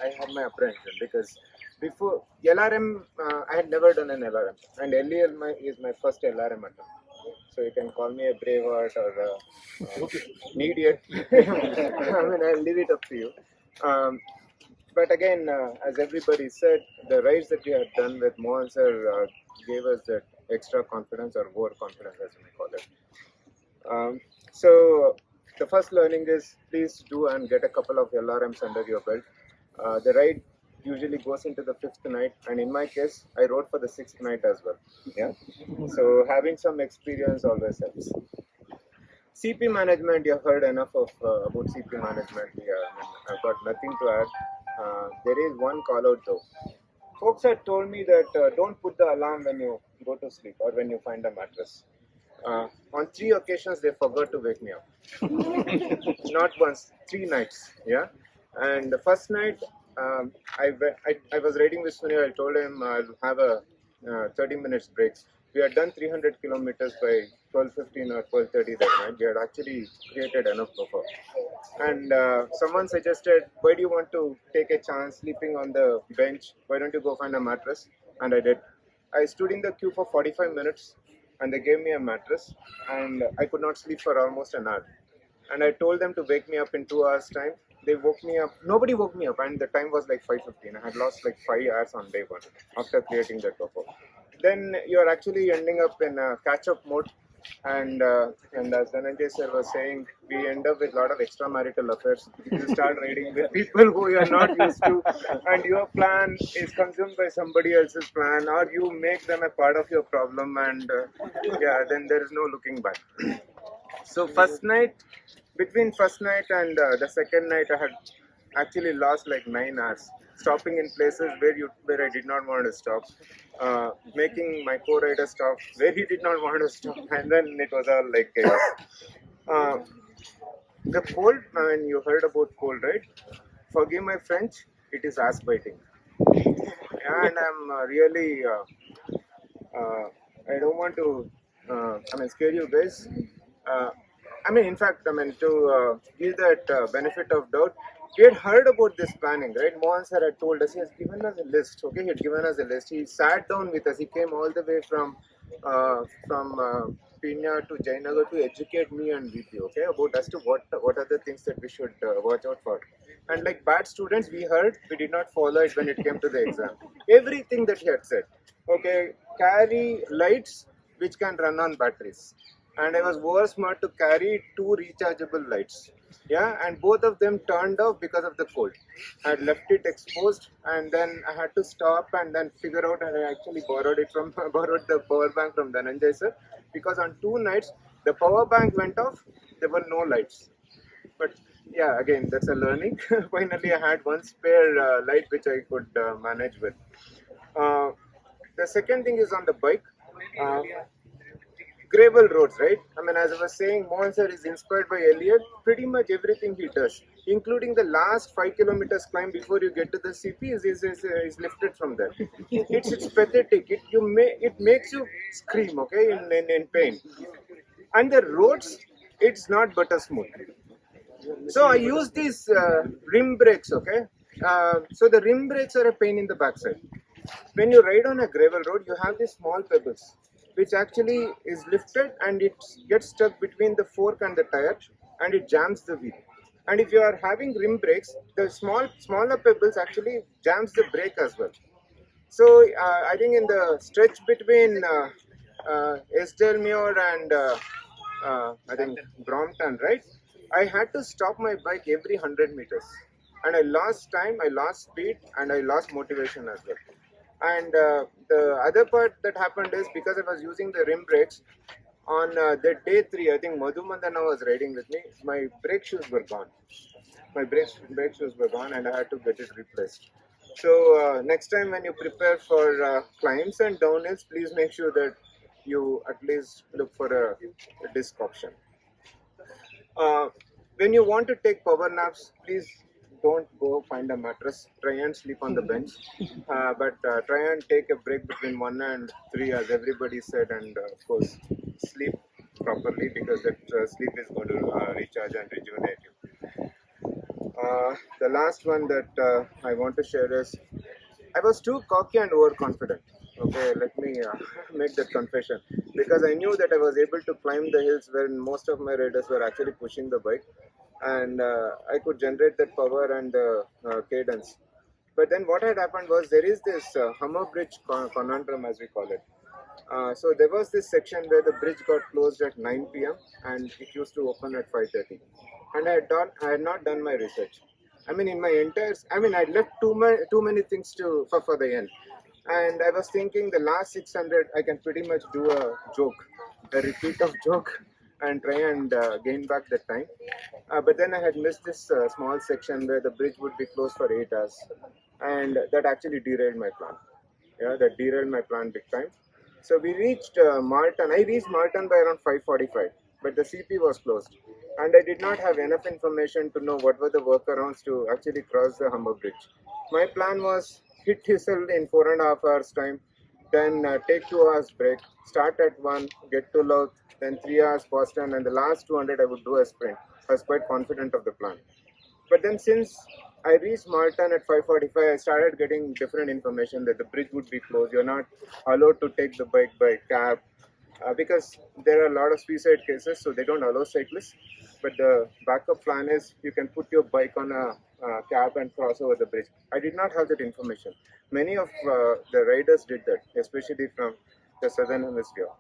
I had my apprehension because before LRM, I had never done an LRM, and LEL is my first LRM attempt. So you can call me a braveheart or an idiot. I mean, I'll leave it up to you. But again, as everybody said, the rides that we had done with Mohan sir gave us that extra confidence or overconfidence, as you may call it. So the first learning is please do and get a couple of LRMs under your belt. The ride usually goes into the 5th night, and in my case, I rode for the 6th night as well. Yeah. So having some experience always helps. CP management, you have heard enough of about CP management. I've got nothing to add. There is one call out though. Folks had told me that don't put the alarm when you go to sleep or when you find a mattress. On 3 occasions, they forgot to wake me up. Not once, 3 nights. Yeah, and the first night, I was riding with Sunil. I told him I'll have a 30 minutes breaks. We had done 300 kilometers by 12:15 or 12:30 that night. We had actually created enough buffer. And someone suggested, why do you want to take a chance sleeping on the bench? Why don't you go find a mattress? And I did. I stood in the queue for 45 minutes and they gave me a mattress, and I could not sleep for almost an hour. And I told them to wake me up in 2 hours time. They woke me up. Nobody woke me up, and the time was like 5:15. I had lost like 5 hours on day 1 after creating that buffer. Then you are actually ending up in a catch-up mode. And as Dhananjay sir was saying, we end up with a lot of extramarital affairs. You start riding with people who you are not used to, and your plan is consumed by somebody else's plan, or you make them a part of your problem, and then there is no looking back. So between first night and the second night, I had actually lost like 9 hours, stopping in places where I did not want to stop, making my co-rider stop where he did not want to stop, and then it was all like chaos. The cold, and you heard about cold, right? Forgive my French, it is ass biting, and I'm really I don't want to scare you guys. In fact, to give that benefit of doubt, we had heard about this planning, right? Mohan sir had told us, he has given us a list, okay? He had given us a list. He sat down with us. He came all the way from Pinya to Jainagar to educate me and Viti, okay? About as to what are the things that we should watch out for. And like bad students, we heard, we did not follow it when it came to the exam. Everything that he had said, okay? Carry lights which can run on batteries. And I was over smart to carry 2 rechargeable lights. Yeah, and both of them turned off because of the cold. I had left it exposed, and then I had to stop and then figure out, and I actually borrowed the power bank from Dhananjay sir. because on 2 nights the power bank went off, there were no lights. But yeah, again, that's a learning. Finally, I had one spare light which I could manage with. The second thing is on the bike. Uh, Gravel roads, right? I mean, as I was saying, Mohan sir is inspired by Elliot. Pretty much everything he does, including the last 5 kilometers climb before you get to the CP, is lifted from there. It's pathetic. It makes you scream, okay, in pain. And the roads, it's not butter smooth. So I use these rim brakes, okay. So the rim brakes are a pain in the backside. When you ride on a gravel road, you have these small pebbles, which actually is lifted and it gets stuck between the fork and the tire, and it jams the wheel. And if you are having rim brakes, the smaller pebbles actually jams the brake as well. So I think in the stretch between Esdelmuir and I think Brompton, right? I had to stop my bike every 100 meters, and I lost time, I lost speed, and I lost motivation as well. And the other part that happened is because I was using the rim brakes on the day 3, I think Madhu Mandana was riding with me. My brake shoes were gone. My brake shoes were gone, and I had to get it replaced. So next time when you prepare for climbs and downhills, please make sure that you at least look for a disc option. When you want to take power naps, please don't go find a mattress. Try and sleep on the bench, but try and take a break between 1 and 3, as everybody said, and of course sleep properly, because that sleep is going to recharge and rejuvenate you. The last one that I want to share is, I was too cocky and overconfident. Okay, let me make that confession, because I knew that I was able to climb the hills when most of my riders were actually pushing the bike, and I could generate that power and cadence. But then what had happened was, there is this Hummer Bridge conundrum, as we call it. So there was this section where the bridge got closed at 9 p.m. and it used to open at 5:30, and I had not done my research. I mean, I left too many things for the end. And I was thinking the last 600, I can pretty much do a joke, a repeat of joke, and try and gain back the time. But then I had missed this small section where the bridge would be closed for 8 hours, and that actually derailed my plan. Yeah, that derailed my plan big time. So we reached Marton. I reached Marton by around 5:45, but the CP was closed, and I did not have enough information to know what were the workarounds to actually cross the Humber Bridge. My plan was hit Thistle in 4.5 hours time, then take 2 hours break, start at 1, get to Louth, then 3 hours Boston, and the last 200 I would do a sprint. I was quite confident of the plan. But then since I reached Marton at 5:45, I started getting different information that the bridge would be closed. You're not allowed to take the bike by cab because there are a lot of suicide cases, so they don't allow cyclists. But the backup plan is you can put your bike on a cab and cross over the bridge. I did not have that information. Many of the riders did that, especially from the southern hemisphere.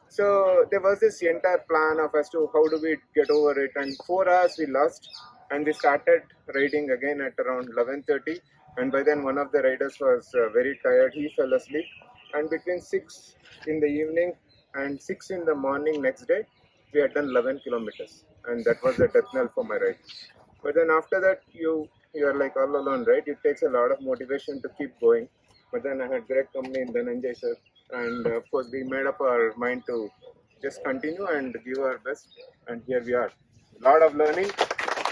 So there was this entire plan of as to how do we get over it, and 4 hours we lost, and we started riding again at around 11:30, and by then one of the riders was very tired. He fell asleep, and between 6 in the evening and 6 in the morning next day, we had done 11 kilometers, and that was the death knell for my ride. But then after that, you're like all alone, right? It takes a lot of motivation to keep going. But then I had great company in Dhananjay sir, and of course we made up our mind to just continue and give our best, and here we are. A lot of learning,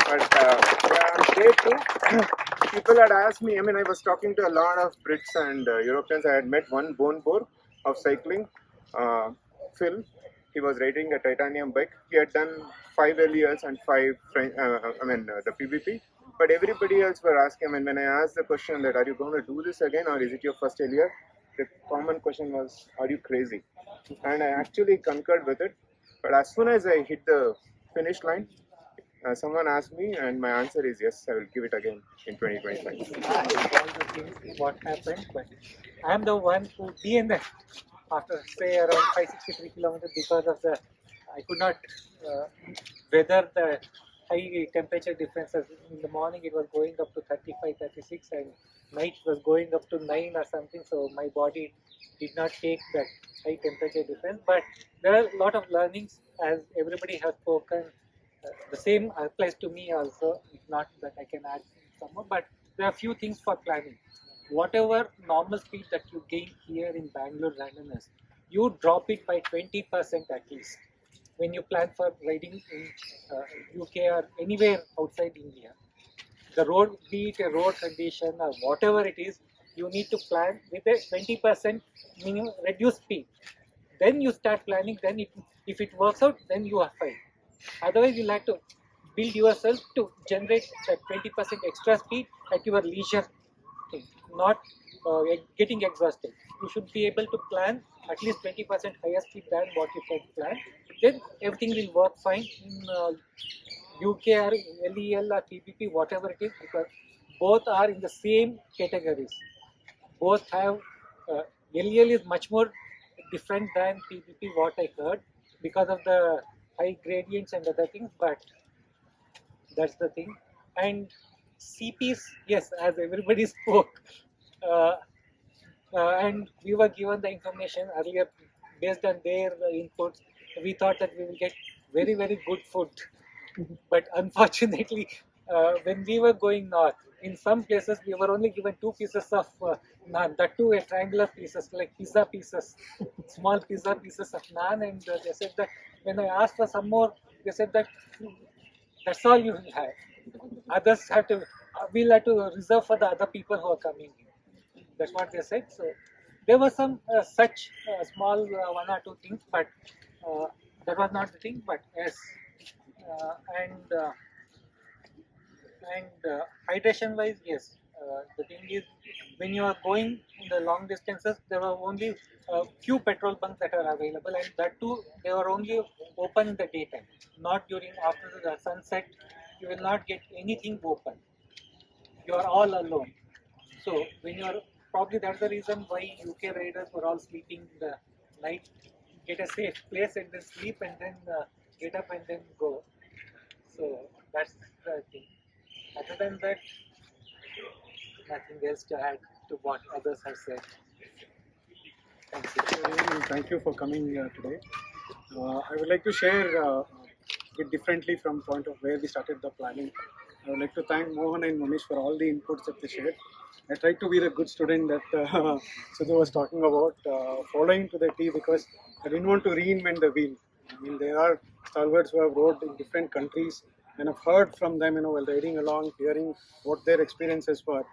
but yeah, on day 2, people had asked me, I mean, I was talking to a lot of Brits and Europeans. I had met one bone bore of cycling, Phil. He was riding a titanium bike. He had done 5 LELs and 5 the PVP. But everybody else were asking him, and when I asked the question that, are you going to do this again, or is it your first LEL? The common question was, are you crazy? And I actually concurred with it. But as soon as I hit the finish line, someone asked me, and my answer is yes, I will give it again in 2025. All the things what happened, but I am the one who DNF after say around 563 kilometers because of I could not weather the high temperature differences. In the morning it was going up to 35, 36, and night was going up to 9 or something. So my body did not take that high temperature difference. But there are a lot of learnings, as everybody has spoken. The same applies to me also. If not that I can add some more, but there are few things for planning. Whatever normal speed that you gain here in Bangalore Randonneurs, you drop it by 20% at least when you plan for riding in UK or anywhere outside India. The road, be it a road condition or whatever it is, you need to plan with a 20% minimum reduced speed. Then you start planning. Then if it works out, then you are fine. Otherwise, you'll have to build yourself to generate that 20% extra speed at your leisure thing, not getting exhausted. You should be able to plan at least 20% higher speed than what you can plan. Then everything will work fine in UK or LEL or PPP, whatever it is, because both are in the same categories. Both have LEL is much more different than PPP, what I heard, because of the high gradients and other things, but that's the thing. And CPs, yes, as everybody spoke, uh, and we were given the information earlier based on their inputs. We thought that we will get very, very good food, but unfortunately, when we were going north, in some places we were only given 2 pieces of naan, that too a triangular pieces, like pizza pieces, small pizza pieces of naan, and they said that when I asked for some more, they said that that's all you will have. Others have to, we'll have to reserve for the other people who are coming in. That's what they said. So there were some such small one or two things, but that was not the thing. But yes, uh, and uh, and hydration wise, yes. The thing is, when you are going in the long distances, there are only a few petrol bunks that are available, and that too, they are only open in the daytime, not during after the sunset. You will not get anything open. You are all alone. So when you are probably that's the reason why UK riders were all sleeping in the night, get a safe place and then sleep and then get up and then go. So that's the thing. Other than that, nothing else to add to what others have said. Thank you. Thank you for coming today. I would like to share it differently from point of where we started the planning. I would like to thank Mohan and Manish for all the inputs that they shared. I tried to be the good student that Sudhu was talking about, following to the T, because I didn't want to reinvent the wheel. I mean, there are stalwarts who have rode in different countries, and I've heard from them, while riding along, hearing what their experiences were.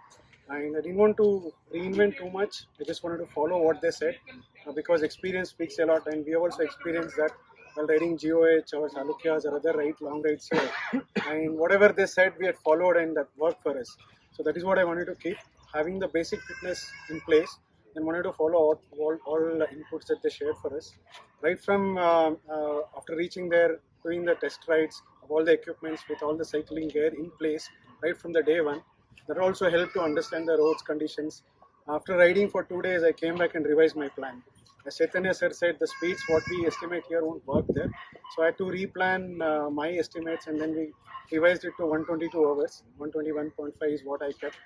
And I didn't want to reinvent too much. I just wanted to follow what they said, because experience speaks a lot, and we have also experienced that while riding GOH or Salukyas or other long rides here. And whatever they said, we had followed, and that worked for us. So that is what I wanted to keep, having the basic fitness in place, and wanted to follow all the inputs that they shared for us. Right from after reaching there, doing the test rides of all the equipments with all the cycling gear in place, right from the day one. That also helped to understand the roads conditions. After riding for 2 days, I came back and revised my plan. As Chaitanya sir said, the speeds what we estimate here won't work there. So I had to replan my estimates, and then we revised it to 122 hours. 121.5 is what I kept,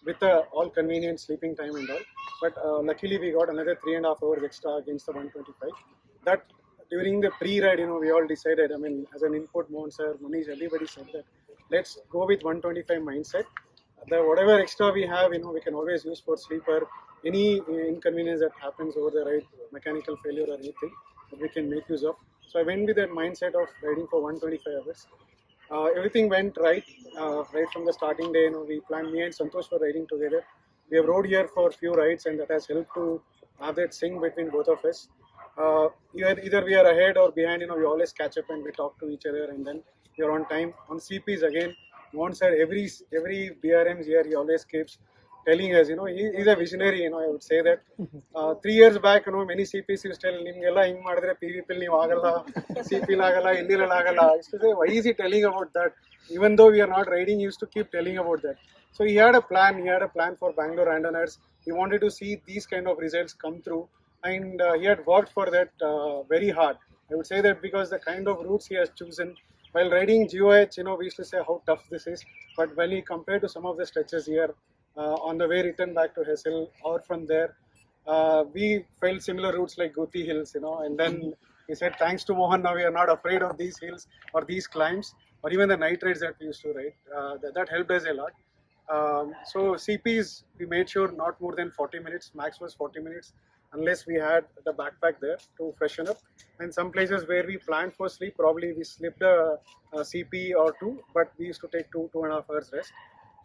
with all convenient sleeping time and all. But luckily we got another 3.5 hours extra against the 125. That during the pre-ride, we all decided, as an input, Mohan sir, Manish, everybody said that let's go with 125 mindset. Whatever extra we have, we can always use for sleeper. Any inconvenience that happens over the ride, mechanical failure or anything, that we can make use of. So I went with that mindset of riding for 125 hours. Everything went right, right from the starting day. We planned, me and Santosh were riding together. We have rode here for a few rides, and that has helped to have that sync between both of us. Either we are ahead or behind, we always catch up and we talk to each other, and then we are on time. On CPs again, Mohan sir, every BRMs here, he always keeps telling us, he's a visionary, I would say that. 3 years back, many CPs used to tell him, PVP CP lagala. Used to say, why is he telling about that? Even though we are not riding, he used to keep telling about that. So he had a plan for Bangalore Randonneurs. He wanted to see these kind of results come through, and he had worked for that very hard. I would say that because the kind of routes he has chosen, while riding GOH, we used to say how tough this is. But when we compare to some of the stretches here, on the way return back to Hessel or from there, we felt similar routes like Guti Hills, and then he said, thanks to Mohan, now we are not afraid of these hills or these climbs or even the night rides that we used to ride. That helped us a lot. So CPs, we made sure not more than 40 minutes, max was 40 minutes, unless we had the backpack there to freshen up. And some places where we planned for sleep, probably we slipped a CP or two, but we used to take 2.5 hours rest.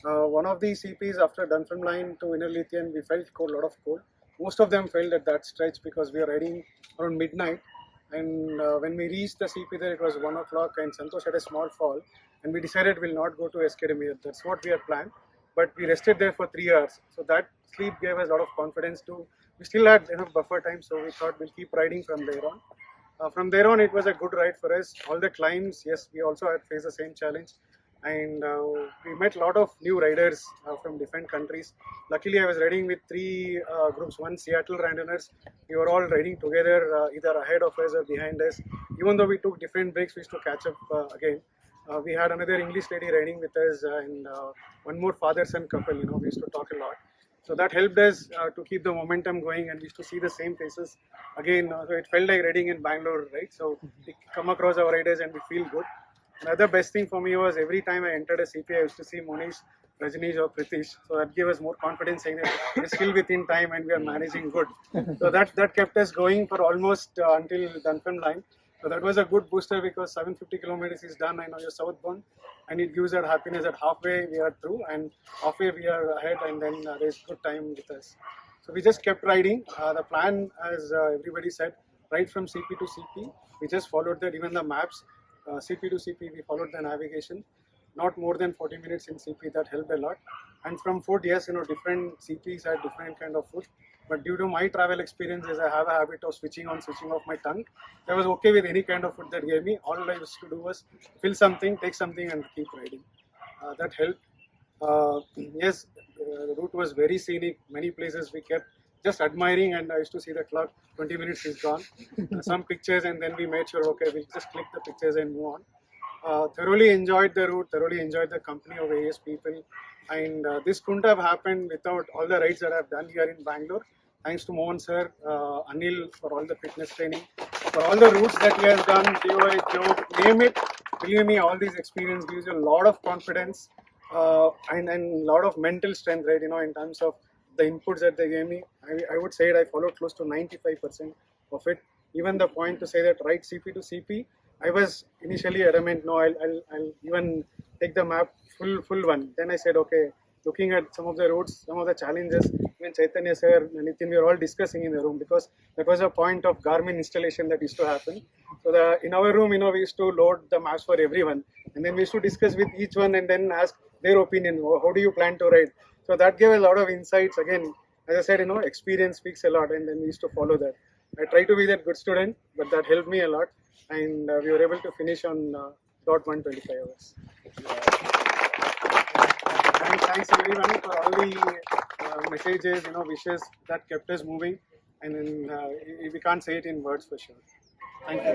One of the CPs after Dunfermline to Inner Leithen, we felt cold, lot of cold. Most of them felt at that stretch because we were riding around midnight. And when we reached the CP there, it was 1 o'clock and Santosh had a small fall. And we decided we'll not go to Academy. That's what we had planned. But we rested there for 3 hours. So that sleep gave us a lot of confidence too. We still had enough buffer time, so we thought we'll keep riding from there on. From there on, it was a good ride for us. All the climbs, yes, we also had faced the same challenge. And we met a lot of new riders from different countries. Luckily, I was riding with 3 groups. One Seattle Randonneurs. We were all riding together, either ahead of us or behind us. Even though we took different breaks, we used to catch up again. We had another English lady riding with us and one more father-son couple. We used to talk a lot. So that helped us to keep the momentum going, and we used to see the same faces again. So it felt like riding in Bangalore, right? So we come across our riders and we feel good. Another best thing for me was every time I entered a CP, I used to see Monish, Rajneesh or Pritish. So that gave us more confidence saying that we're still within time and we are managing good. So that kept us going for almost until Dunfermline. So that was a good booster because 750 kilometers is done. I know you're southbound, and it gives us happiness that halfway we are through and halfway we are ahead, and then there's good time with us. So we just kept riding. The plan, as everybody said, right from CP to CP, we just followed that. Even the maps, CP to CP, we followed the navigation. Not more than 40 minutes in CP, that helped a lot. And from food, yes, different CPs had different kind of food. But due to my travel experiences, I have a habit of switching on, switching off my tongue. I was okay with any kind of food that gave me. All I used to do was fill something, take something, and keep riding. That helped. Yes, the route was very scenic. Many places we kept just admiring, and I used to see the clock. 20 minutes is gone. Some pictures, and then we made sure, okay, we'll just click the pictures and move on. Thoroughly enjoyed the route. Thoroughly enjoyed the company of various people. And this couldn't have happened without all the rides that I've done here in Bangalore. Thanks to Mohan sir, Anil for all the fitness training, for all the routes that he has done, Joe, name it. Believe me, all these experience gives you a lot of confidence and a lot of mental strength, right? In terms of the inputs that they gave me, I would say I followed close to 95% of it. Even the point to say that right CP to CP, I was initially adamant, no, I'll even take the map full one. Then I said, okay, looking at some of the routes, some of the challenges, even Chaitanya sir, Nitin, we were all discussing in the room because that was a point of Garmin installation that used to happen. So in our room, we used to load the maps for everyone, and then we used to discuss with each one and then ask their opinion. How do you plan to ride? So that gave a lot of insights. Again, as I said, experience speaks a lot, and then we used to follow that. I try to be that good student, but that helped me a lot, and we were able to finish on dot 125 hours. And thanks everyone for all the messages, wishes that kept us moving, and then we can't say it in words for sure. Thank you.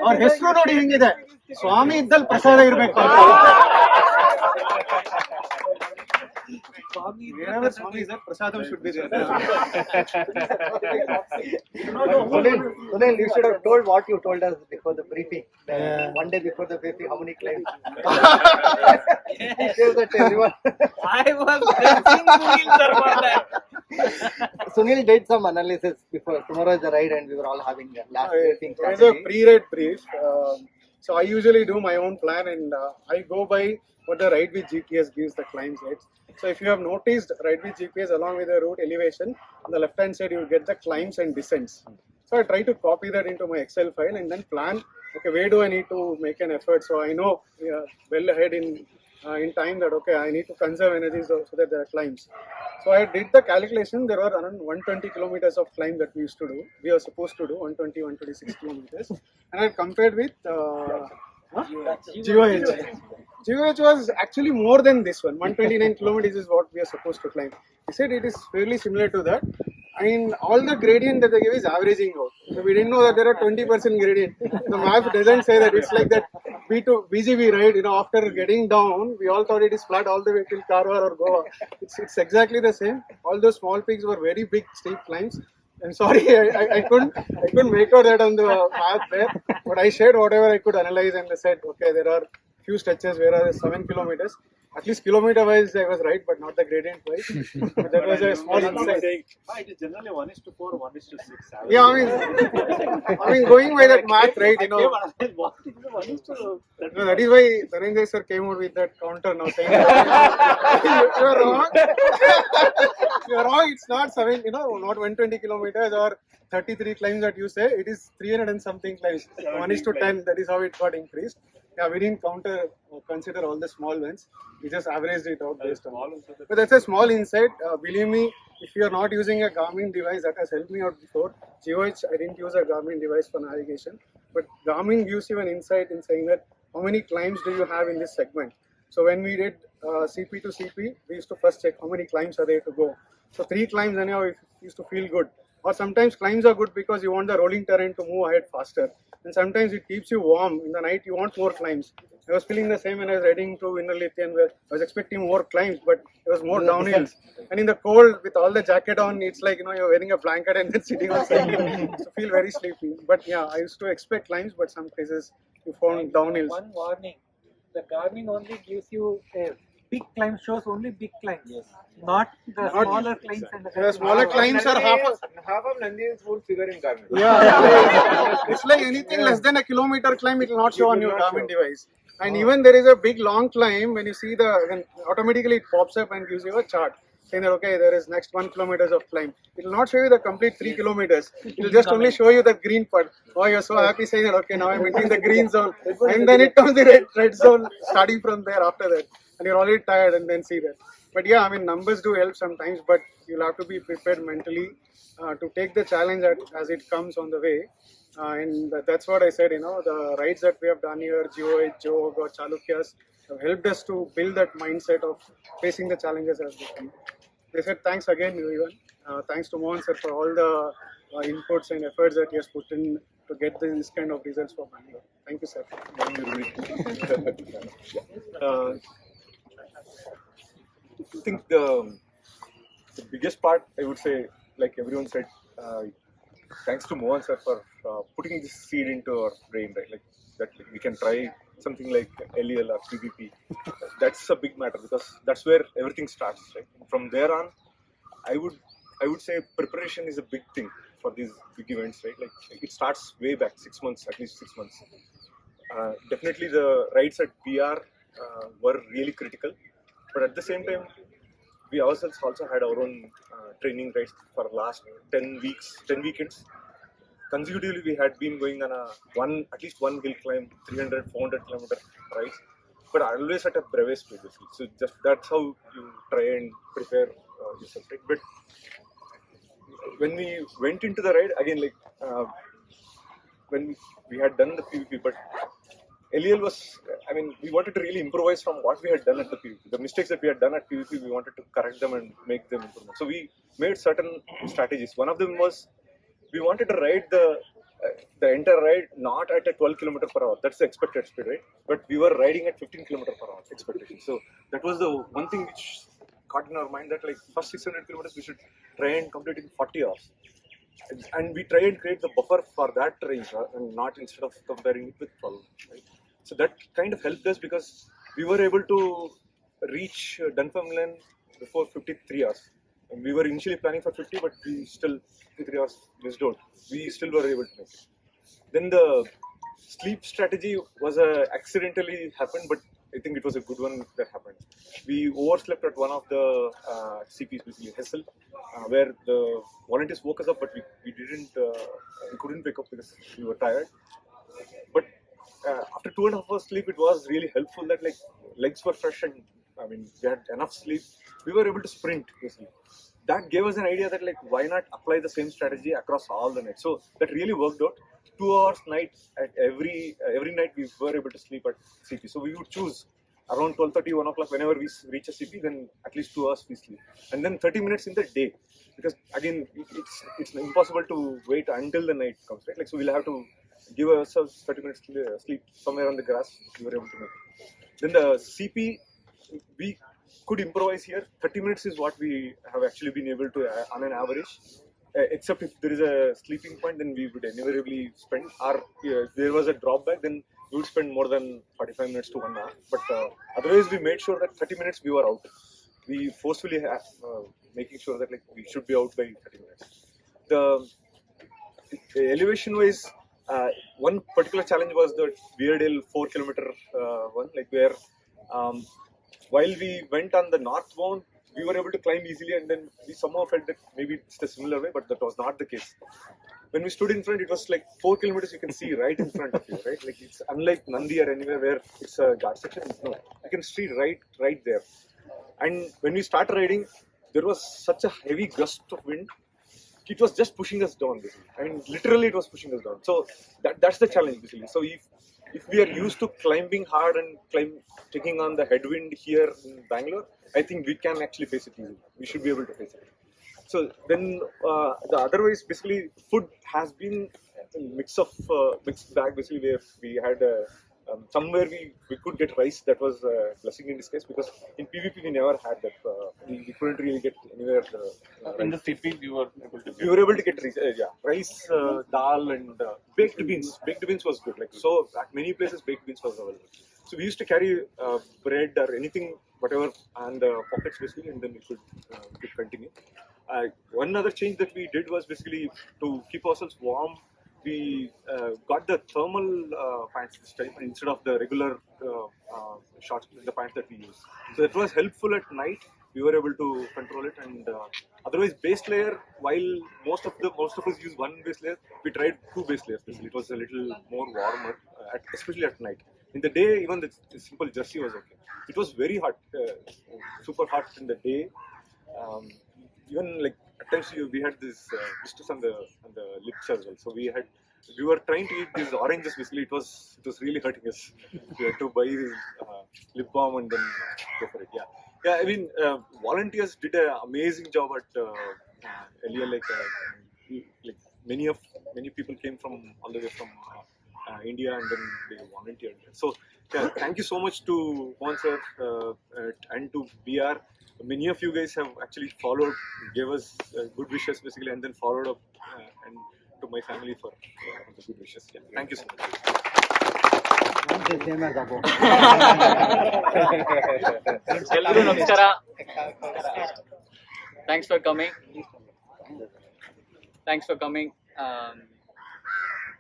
ಅವ್ರ ಹೆಸರು ನೋಡಿ ಹಿಂಗಿದೆ, ಸ್ವಾಮಿ ಇದ್ದಲ್ಲಿ ಪ್ರಸಾದ ಇರಬೇಕು ಅಂತ. Wherever Swami is there, prasadam should be there. Sunil, you should have told what you told us before the briefing. One day before the briefing, how many climbs? Share that to everyone. I was blessing Sunil sir for that. Sunil did some analysis before. Tomorrow is the ride, and we were all having the last briefing. There's a pre-ride brief. So I usually do my own plan, and I go by what the Ride with GPS gives the climbs, right? So if you have noticed, Ride with GPS along with the route elevation, on the left hand side you will get the climbs and descents. So I try to copy that into my Excel file and then plan, okay, where do I need to make an effort? So I know well ahead in time that, okay, I need to conserve energy so that there are climbs. So I did the calculation. There were around 120 kilometers of climb that we used to do. We are supposed to do 120, 126 kilometers. And I compared with GOH. GOH was actually more than this one. 129 kilometers is what we are supposed to climb. He said it is fairly similar to that. I mean, all the gradient that they give is averaging out. So we didn't know that there are 20% gradient. The map doesn't say that. It's like that BGB, right? After getting down, we all thought it is flat all the way till Karwar or Goa. It's exactly the same. All those small peaks were very big steep climbs. I'm sorry, I couldn't make out that on the map there, but I shared whatever I could analyze, and they said, okay, there are few stretches where are 7 kilometers. At least kilometer wise, I was right, but not the gradient wise. But that was a small insight. It is generally 1:4, 1:6. Yeah, I mean, going by that math, right? No, that is why Dhananjay sir came out with that counter now, saying you are wrong. You are wrong. It's not not 120 kilometers or 33 climbs that you say. It is 300 and something climbs. 1:10. That is how it got increased. Yeah, we didn't consider all the small ones. We just averaged it out based on it. But that's a small insight. Believe me, if you are not using a Garmin device, that has helped me out before. GeoH, I didn't use a Garmin device for navigation. But Garmin gives you an insight in saying that how many climbs do you have in this segment. So when we did CP to CP, we used to first check how many climbs are there to go. So 3 climbs anyhow, it used to feel good. Or sometimes climbs are good because you want the rolling terrain to move ahead faster. And sometimes it keeps you warm. In the night, you want more climbs. I was feeling the same when I was heading to Innerlithian, where I was expecting more climbs, but it was more downhills. And in the cold, with all the jacket on, it's like, you're wearing a blanket and then sitting on cycle. So feel very sleepy. But yeah, I used to expect climbs, but some places you found downhills. One warning, the Garmin only gives you a big climb, shows only big climbs, not the smaller climbs. And the smaller climbs are half of Nandin's won't figure in Garmin. Yeah, it's like anything less than a kilometer climb, it will not show on your Garmin device. And even there is a big long climb, when you see when automatically it pops up and gives you a chart saying that okay, there is next 1 kilometer of climb. It will not show you the complete 3 kilometers. It will just only show you the green part. Oh, you're so happy saying that okay, now I'm entering the green zone, and then it comes the red zone starting from there after that, and you're already tired and then see that. But yeah, I mean, numbers do help sometimes, but you'll have to be prepared mentally to take the challenge as it comes on the way. And that's what I said, the rides that we have done here, GeoH, Jog or Chalukyas, have helped us to build that mindset of facing the challenges as they come. They said thanks again, everyone. Thanks to Mohan sir for all the inputs and efforts that he has put in to get this kind of results for Bangalore. Thank you, sir. I think the biggest part, I would say, like everyone said, thanks to Mohan sir for putting this seed into our brain, right? Like that we can try something like LEL or PVP. That's a big matter because that's where everything starts, right? From there on, I would say preparation is a big thing for these big events, right? Like it starts way back, 6 months, at least 6 months. Definitely the rides at BR were really critical, but at the same time, we ourselves also had our own training rides for last 10 weekends. Consecutively, we had been going on at least one hill climb, 300, 400 kilometer rides, but always at a breve speed. So just that's how you try and prepare yourself. Right? But when we went into the ride again, like when we had done the PVP, but LEL was, I mean, we wanted to really improvise from what we had done at the PVP. The mistakes that we had done at PVP, we wanted to correct them and make them improve. So we made certain strategies. One of them was we wanted to ride the entire ride not at a 12 km per hour. That's the expected speed, right? But we were riding at 15 km per hour expectation. So that was the one thing which caught in our mind that like first 600 kilometers we should try and complete in 40 hours. And we try and create the buffer for that range and not instead of comparing it with 12. Right? So that kind of helped us because we were able to reach Dunfermline before 53 hours. And we were initially planning for 50, but we still 53 hours missed out. We still were able to make it. Then the sleep strategy was accidentally happened, but I think it was a good one that happened. We overslept at one of the CPs, basically Hessel, where the volunteers woke us up, but we couldn't wake up because we were tired. But after 2.5 hours sleep, it was really helpful that like legs were fresh and I mean we had enough sleep. We were able to sprint basically. That gave us an idea that like why not apply the same strategy across all the nights. So that really worked out. 2 hours night at every night we were able to sleep at CP. So we would choose around 12:30, 1 o'clock, whenever we reach a city, then at least 2 hours we sleep. And then 30 minutes in the day. Because again, it's impossible to wait until the night comes, right? Like, so we'll have to give ourselves 30 minutes sleep somewhere on the grass. We were able to make it. Then the CP, we could improvise here. 30 minutes is what we have actually been able to, on an average. Except if there is a sleeping point, then we would invariably spend. Or if there was a dropback, then we would spend more than 45 minutes to 1 hour. But otherwise, we made sure that 30 minutes we were out. We forcefully making sure that like we should be out by 30 minutes. The elevation wise, one particular challenge was the Weardale 4-kilometer one, like where while we went on the northbound, we were able to climb easily, and then we somehow felt that maybe it's a similar way, but that was not the case. When we stood in front, it was like 4 kilometers you can see right in front of you, right? Like it's unlike Nandi or anywhere where it's a guard section. No, you can see right there. And when we started riding, there was such a heavy gust of wind. It was just pushing us down, basically. I mean, literally, it was pushing us down. So that's the challenge, basically. So if we are used to climbing hard and taking on the headwind here in Bangalore, I think we can actually face it easily. We should be able to face it. So then the otherwise, basically, food has been a mixed bag, basically, where we had somewhere we could get rice. That was a blessing in disguise, because in PVP we never had that. We couldn't really get anywhere. In the CP, we were able to. We were able to get rice, dal, and baked beans. Baked beans was good. Like, so at many places, baked beans was available. So we used to carry bread or anything, whatever, and pockets, basically, and then we could continue. One other change that we did was basically to keep ourselves warm. We got the thermal pants this time instead of the regular shorts, the pants that we use. So that was helpful at night. We were able to control it, and otherwise base layer, while most of us use one base layer, we tried 2 base layers. Basically, it was a little more warmer, especially at night. In the day, even the simple jersey was okay. It was very hot, super hot in the day. Even like at times we had this blisters on the lips as well. So we were trying to eat these oranges. Basically, it was really hurting us. We had to buy this lip balm and then go for it. Yeah. I mean, volunteers did an amazing job at LEL. Like many people came from all the way from India, and then they volunteered. So thank you so much to Mohan sir and to BR. Many of you guys have actually followed, gave us good wishes, basically, and then followed up and to my family for the good wishes. Yeah. Thank you so much. Ellaru namaskara. Thanks for coming.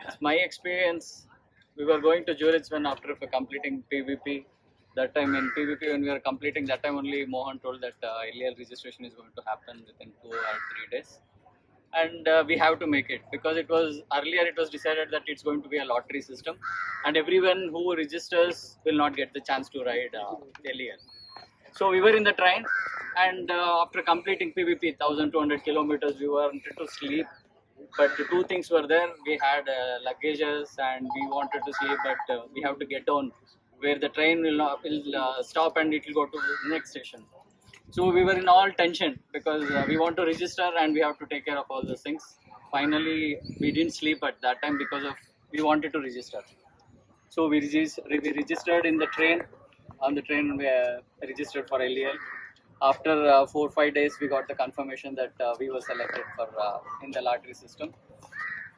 It's my experience. We were going to Zurich when after completing PVP. That time in PVP, when we were completing, that time only Mohan told that LEL registration is going to happen within 2 or 3 days. And we have to make it, because it was decided that it's going to be a lottery system, and everyone who registers will not get the chance to ride LEL. So we were in the train, and after completing PVP 1200 kilometers, we wanted to sleep, but the 2 things were there. We had luggages and we wanted to sleep, but we have to get on where the train will stop and it will go to the next station. So we were in all tension, because we want to register and we have to take care of all those things. Finally, we didn't sleep at that time because we wanted to register. So we registered in the train. On the train, we registered for LEL. After 4 or 5 days, we got the confirmation that we were selected for in the lottery system.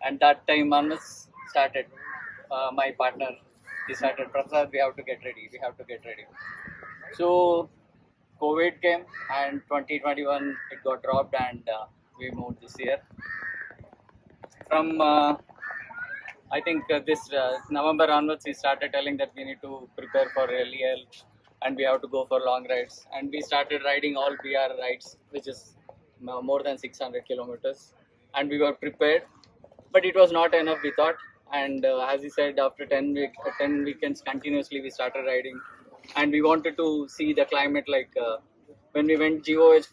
And that time, Manas started. My partner, he started, Prasad, we have to get ready. So COVID came, and 2021 it got dropped, and we moved this year. From I think this November onwards, he started telling that we need to prepare for LEL and we have to go for long rides. And we started riding all BR rides, which is more than 600 kilometers. And we were prepared, but it was not enough, we thought. And as he said, after 10 weekends continuously, we started riding. And we wanted to see the climate, like when we went GOH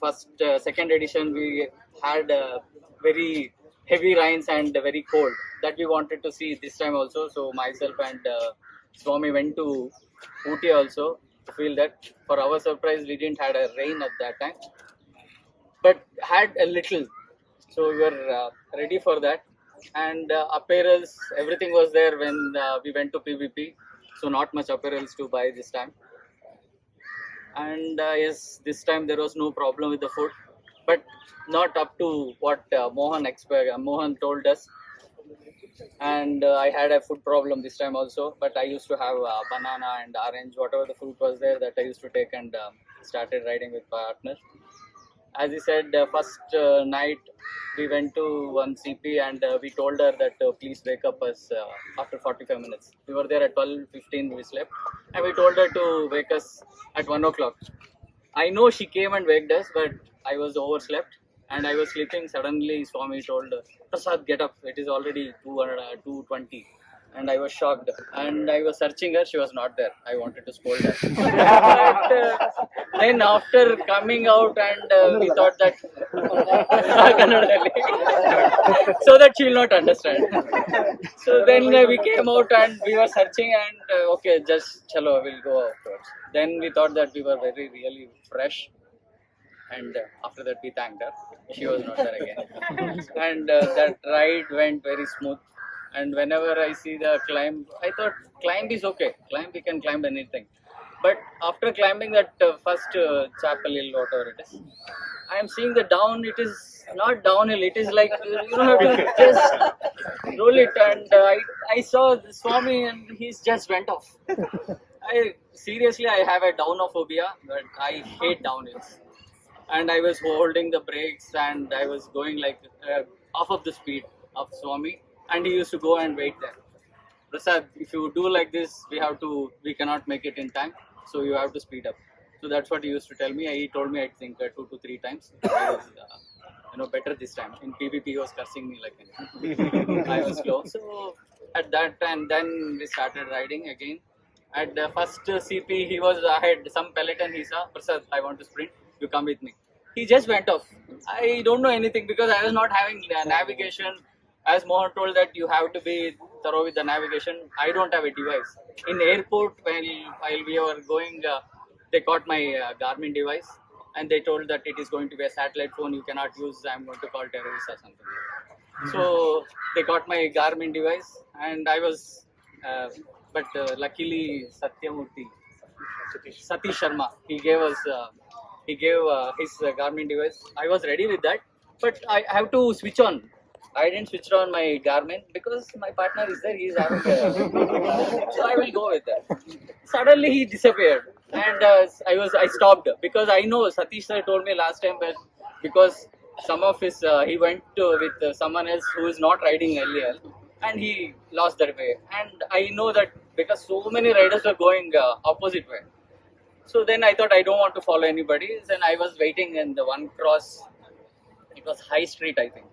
second edition, we had very heavy rains and very cold. That we wanted to see this time also. So myself and Swami went to Ooty also. to feel that. For our surprise, we didn't had a rain at that time, but had a little. So we were ready for that. And apparels, everything was there when we went to PVP. So not much apparels to buy this time. And yes, this time there was no problem with the food, but not up to what Mohan told us. And I had a food problem this time also, but I used to have banana and orange, whatever the fruit was there, that I used to take, and started riding with partners. As he said, first night we went to one CP, and we told her that please wake up us after 45 minutes. We were there at 12:15, we slept, and we told her to wake us at 1 o'clock. I know she came and waked us, but I was overslept and I was sleeping. Suddenly, Swami told, Prasad, get up. It is already 2:20. And I was shocked. And I was searching her. She was not there. I wanted to scold her. But then after coming out, and we thought that so that she will not understand. So then we came out and we were searching, and okay, just chalo, we'll go afterwards. Then we thought that we were really fresh, and after that we thanked her. She was not there again. And that ride went very smooth. And whenever I see the climb, I thought climb is okay. We can climb anything. But after climbing that first Chapel Hill, whatever it is, I am seeing the down. It is not downhill. It is like you have to just roll it. And I saw the Swami, and he's just went off. Seriously, I have a downophobia, but I hate downhills. And I was holding the brakes, and I was going like half of the speed of Swami, and he used to go and wait there. Prasad, if you do like this, we cannot make it in time, so you have to speed up. So that's what he used to tell me. He told me, I think 2 to 3 times. I was better this time. In PVP, he was cursing me like anything. I was slow. So at that time, then we started riding again. At the first CP, I had some peloton. He saw, Prasad, I want to sprint. You come with me. He just went off. I don't know anything because I was not having navigation. As Mohan told that you have to be thorough with the navigation. I don't have a device. In airport, while we were going, they caught my Garmin device, and they told that it is going to be a satellite phone. You cannot use. I'm going to call terrorists or something. So they caught my Garmin device, and I was. But luckily, Satish Sharma, he gave his Garmin device. I was ready with that, but I have to switch on. I didn't switch on my Garmin because my partner is there. He's having so I will go with that. Suddenly he disappeared, and I stopped because I know Satish sir told me last time, but because some of his he went with someone else who is not riding LEL, and he lost their way. And I know that because so many riders were going opposite way. So then I thought I don't want to follow anybody. Then I was waiting in the one cross. It was High Street, I think.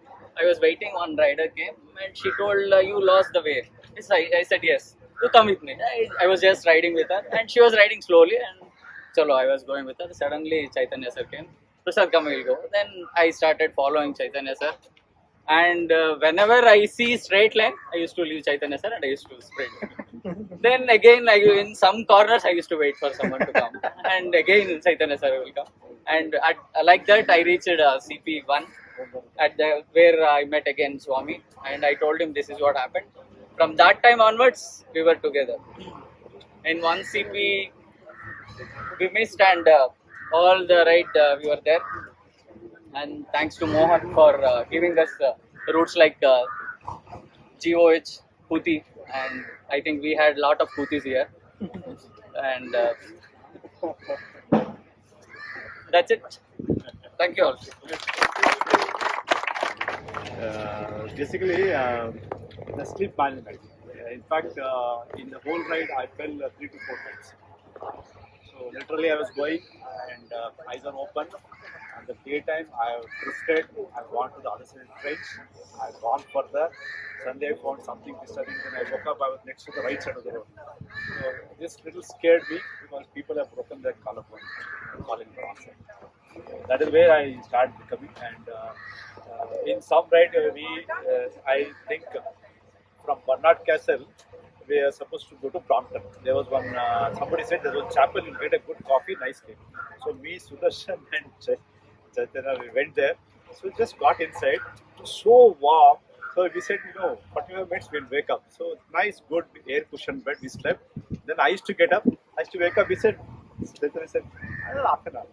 I was waiting. One rider came and she told, you lost the way. I said yes. You come with me. I was just riding with her, and she was riding slowly, and chalo, I was going with her. Suddenly Chaitanya sir came. Prasad, come, we'll go. Then I started following Chaitanya sir. And whenever I see straight line, I used to leave Chaitanya sir and I used to sprint. Then again, in some corners, I used to wait for someone to come. And again, Chaitanya sir will come. And like that, I reached CP1 where I met again Swami. And I told him this is what happened. From that time onwards, we were together. In one CP, we missed, and all the ride we were there. And thanks to Mohan for giving us routes like GOH, Puti, and I think we had a lot of Putis here. And that's it. Thank you all. Basically, the sleep management. In fact, in the whole ride, I fell 3 to 4 times. So literally, I was going and eyes are open. And the daytime, I have drifted. I've gone to the other side of the trench. I've gone further. Suddenly, I found something disturbing. When I woke up, I was next to the right side of the road. So this little scared me because people have broken their collarbone, falling wrong side. That is where I started becoming. And in some ride, I think from Bernard Castle we are supposed to go to Brompton. There was one, somebody said there was a chapel, you'll get a good coffee, nice cake. So me, Sudarshan and Chaitanya, we went there. So we just got inside. It was so warm. So we said, 45 minutes we'll wake up. So nice, good air cushion bed. We slept. Then I used to get up. I used to wake up. He said, Chaitanya said, half an hour.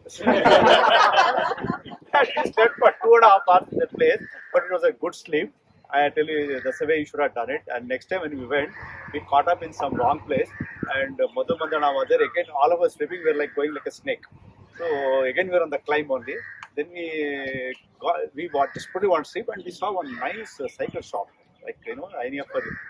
And we slept for 2.5 hours in that place. But it was a good sleep. I tell you, that's the way you should have done it. And next time when we went, we caught up in some wrong place. And Madhu Mandana was there. Again, all of us sleeping, we were like going like a snake. So again, we were on the climb only. Then we desperately want to sleep, and we saw one nice cycle shop. Like,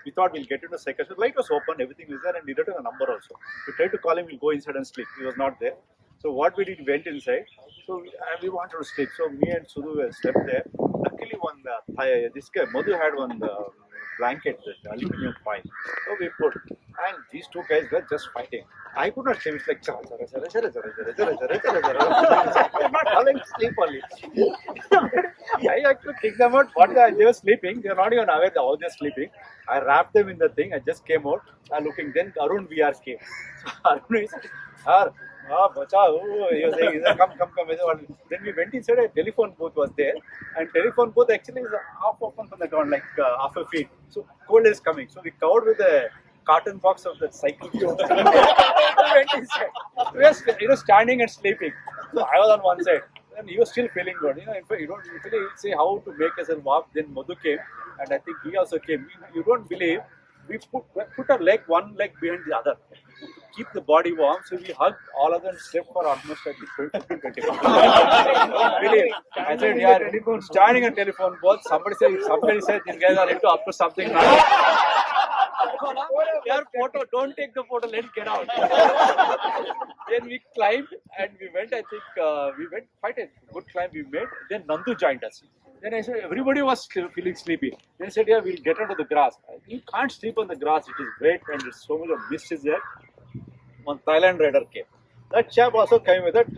we thought we'll get into cycle shop. Light was open, everything was there, and we written a number also. We tried to call him, we'll go inside and sleep. He was not there. So what we did, we went inside. So we wanted to sleep. So me and Sudhu slept there. Luckily, this guy, Madhu had one blanket, the aluminium foil. So we put, and these two guys were just fighting. I could not sleep. It's like, I'm not having sleep only. I had to kick them out. They were sleeping. They were not even aware how they're sleeping. I wrapped them in the thing. I just came out. Looking. Then Arun VR came. So Arun is, bachao. He was saying, come. Then we went inside. A telephone booth was there, and telephone booth actually is half open from the ground, like half a feet. So cold is coming. So we covered with a carton box of the cycle. We went inside. We were standing and sleeping. So I was on one side, and he was still feeling good. In fact, you don't usually say how to make yourself walk. Then Madhu came, and I think he also came. You don't believe. We put one leg behind the other to keep the body warm. So we hugged all of them, slept for almost like 20 minutes. Really, I said, yeah, standing on telephone both. Somebody said these guys are into up to something now. Your photo, don't take the photo, let's get out. Then we climbed and we went, I think we went quite a good climb we made. Then Nandu joined us. Then I said, everybody was feeling sleepy. Then I said, yeah, we'll get onto the grass. You can't sleep on the grass, it is wet and there's so much of mist is there. One Thailand rider came. That chap also came with that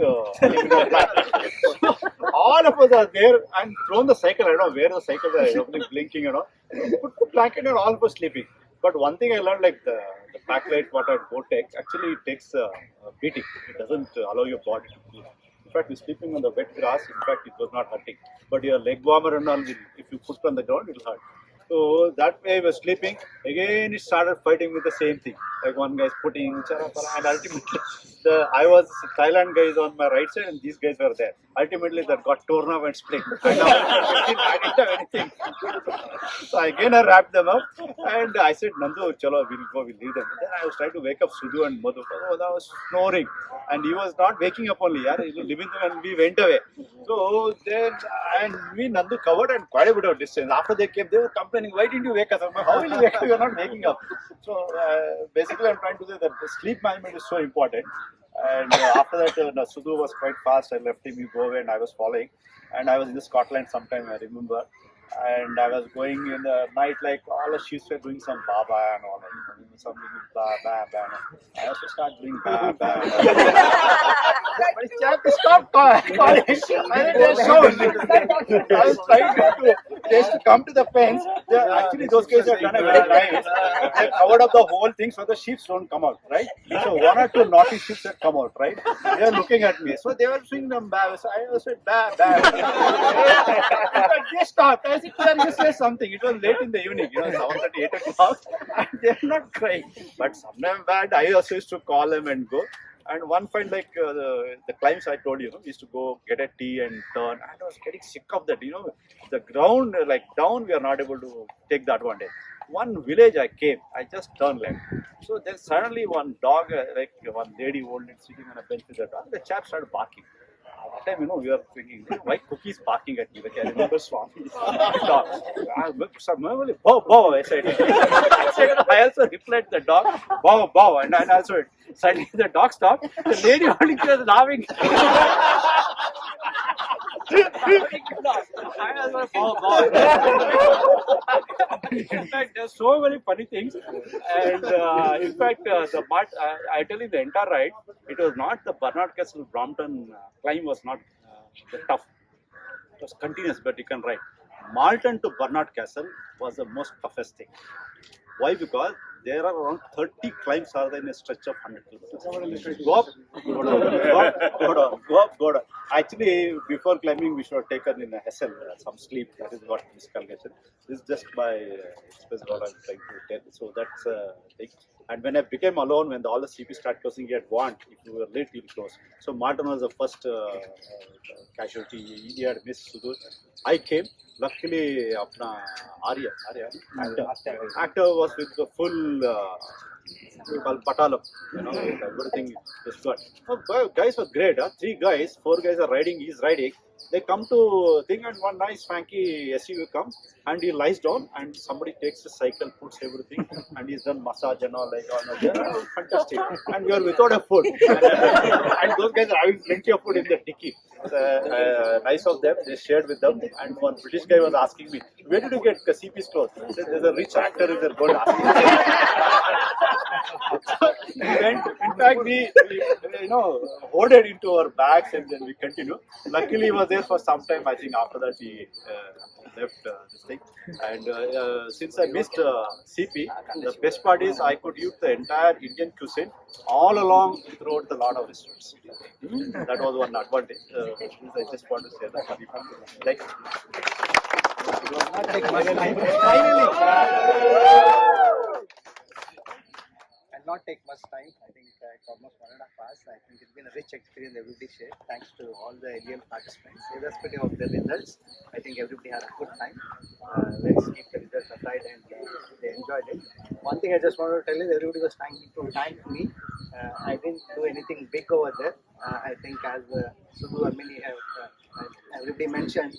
aluminum blanket. All of us are there and thrown the cycle. I don't know where the cycles are, blinking and all. Put the blanket and all of us sleeping. But one thing I learned, like the backlight, what I take, actually it takes beating. It doesn't allow your body to cool. In fact, we're sleeping on the wet grass. In fact, it was not hurting. But your leg warmer and all, if you put on the ground, it will hurt. So that way we were sleeping. Again, it started fighting with the same thing. Like one guy's putting, and ultimately, I was Thailand guys on my right side, and these guys were there. Ultimately, that got torn up and split. I didn't have anything. So again, I wrapped them up, and I said, Nandu, chalo, we'll leave them. Then I was trying to wake up Sudhu and Madhu. I was snoring, and he was not waking up only. He was leaving them, and we went away. So then, and me, Nandu covered and quite a bit of distance. After they came, they were complaining, why didn't you wake us up? How will you wake up? You're not waking up. So basically, I'm trying to say that the sleep management is so important. And after that, Sudhu was quite fast. I left him, he go away, and I was following. And I was in Scotland sometime, I remember. And I was going in the night, like all the sheets were doing some baba and all, something ba ba ba. I also start doing ba ba. But it's just to stop calling. I was trying to just come to the fence. Actually, those guys have done a very nice. They covered up the whole thing so the sheep don't come out, right? So one or two naughty sheep that come out, right? They are looking at me. So they were saying them ba. So I said ba ba. They stopped. I said, "Sir, you say something." It was late in the evening, 7:30, 8 o'clock, and they're not crying. But sometimes bad. I also used to call them and go. And one find like the climbs I told you, we used to go get a tea and turn. And I was getting sick of that. The ground like down, we are not able to take the advantage. One village I came, I just turned left. So then suddenly one dog, like one lady old lady sitting on a bench with a dog, the chap started barking. That time, we were thinking, why Cookie is barking at me? Like I remember Swami. Bow, I said. I also replied to the dog, bow, and I also suddenly the dog stopped. The lady only was laughing. In fact, there's so many funny things, and in fact, I tell you the entire ride, it was not the Bernard Castle Brompton climb was not tough. It was continuous, but you can ride. Malton to Bernard Castle was the most toughest thing. Why? Because there are around 30 climbs are there in a stretch of 100 kilometers. Go up, go down, go up, go down, go up, go down. Actually, before climbing, we should have taken in a hassle, some sleep. That is what miscalculation. This is just by express what I'm trying to tell. So that's a thing. And when I became alone, when all the CP started closing, he had warned if you were late, you'll close. So Martin was the first casualty. He had missed Sudur. I came. Luckily, apna Arya, actor was with the full we call patalam, everything is good. Oh, guys were great. 3 guys, 4 guys are riding. He's riding. They come to thing and one nice fancy SUV comes and he lies down and somebody takes the cycle, puts everything and he's done massage and all like all. Yeah, fantastic. And we are without a food. And those guys are having plenty of food in the dicky. Nice of them. They shared with them. And one British guy was asking me, "Where did you get CP's clothes?" He said, "There's a rich actor in there. Go and ask him." In fact, we hoarded into our bags and then we continued. Luckily, he was there for some time. I think after that he left this thing. And since I missed CP, the best part is I could eat the entire Indian cuisine all along throughout the lot of restaurants. That was one advantage. I just want to say that. Like, it was not take much time. And not take much time. I think it's almost 1.5 hours. I think it's been a rich experience everybody shared. Thanks to all the LEL participants. Irrespective of the results, I think everybody had a good time. Let's keep the results aside and they enjoyed it. One thing I just wanted to tell is everybody was thank me. I didn't do anything big over there. I think as Sudhu and Mini have everybody mentioned,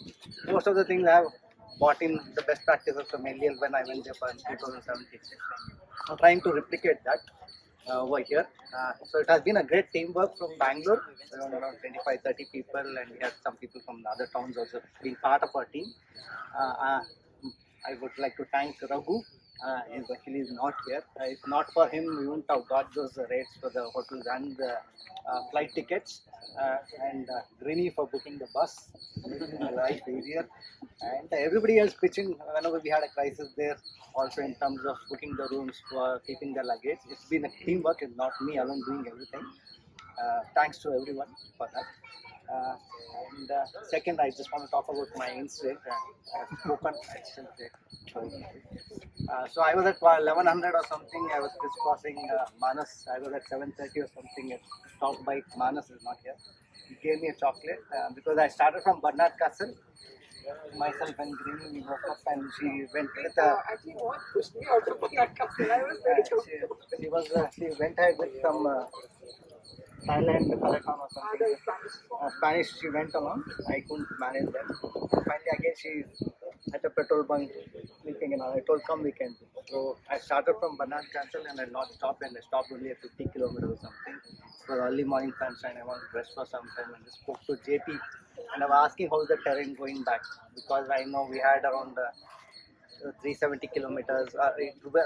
most of the things I have bought in the best practices from LEL when I went Japan in 2017. I'm trying to replicate that over here. So it has been a great teamwork from Bangalore, around 25-30 people, and we had some people from the other towns also being part of our team. I would like to thank Raghu. He is not here. If not for him, we wouldn't have got those rates for the hotels and the flight tickets. And Greeny for booking the bus, making my life easier. And everybody else pitching whenever we had a crisis there, also in terms of booking the rooms, for keeping the luggage. It's been a teamwork and not me alone doing everything. Thanks to everyone for that. And second, I just want to talk about my incident. I've spoken. So I was at 1100 or something. I was crisscrossing Manas. I was at 7:30 or something. Stopped by Manas is not here. He gave me a chocolate because I started from Bernard Castle. Myself and Greeny, we woke up and she went with actually, what pushed me out of that castle? I was very she went ahead with some Thailand Marathon or something. Spanish, she went along. I couldn't manage that. Finally, again, she at a petrol bunk sleeping and all. I told, come, we can do. So I started from Bernard Castle and I not stopped, and I stopped only at 50 kilometers or something. It was early morning sunshine. I wanted to rest for some time and just spoke to JP. And I was asking how's the terrain going back, because I know we had around 370 kilometers.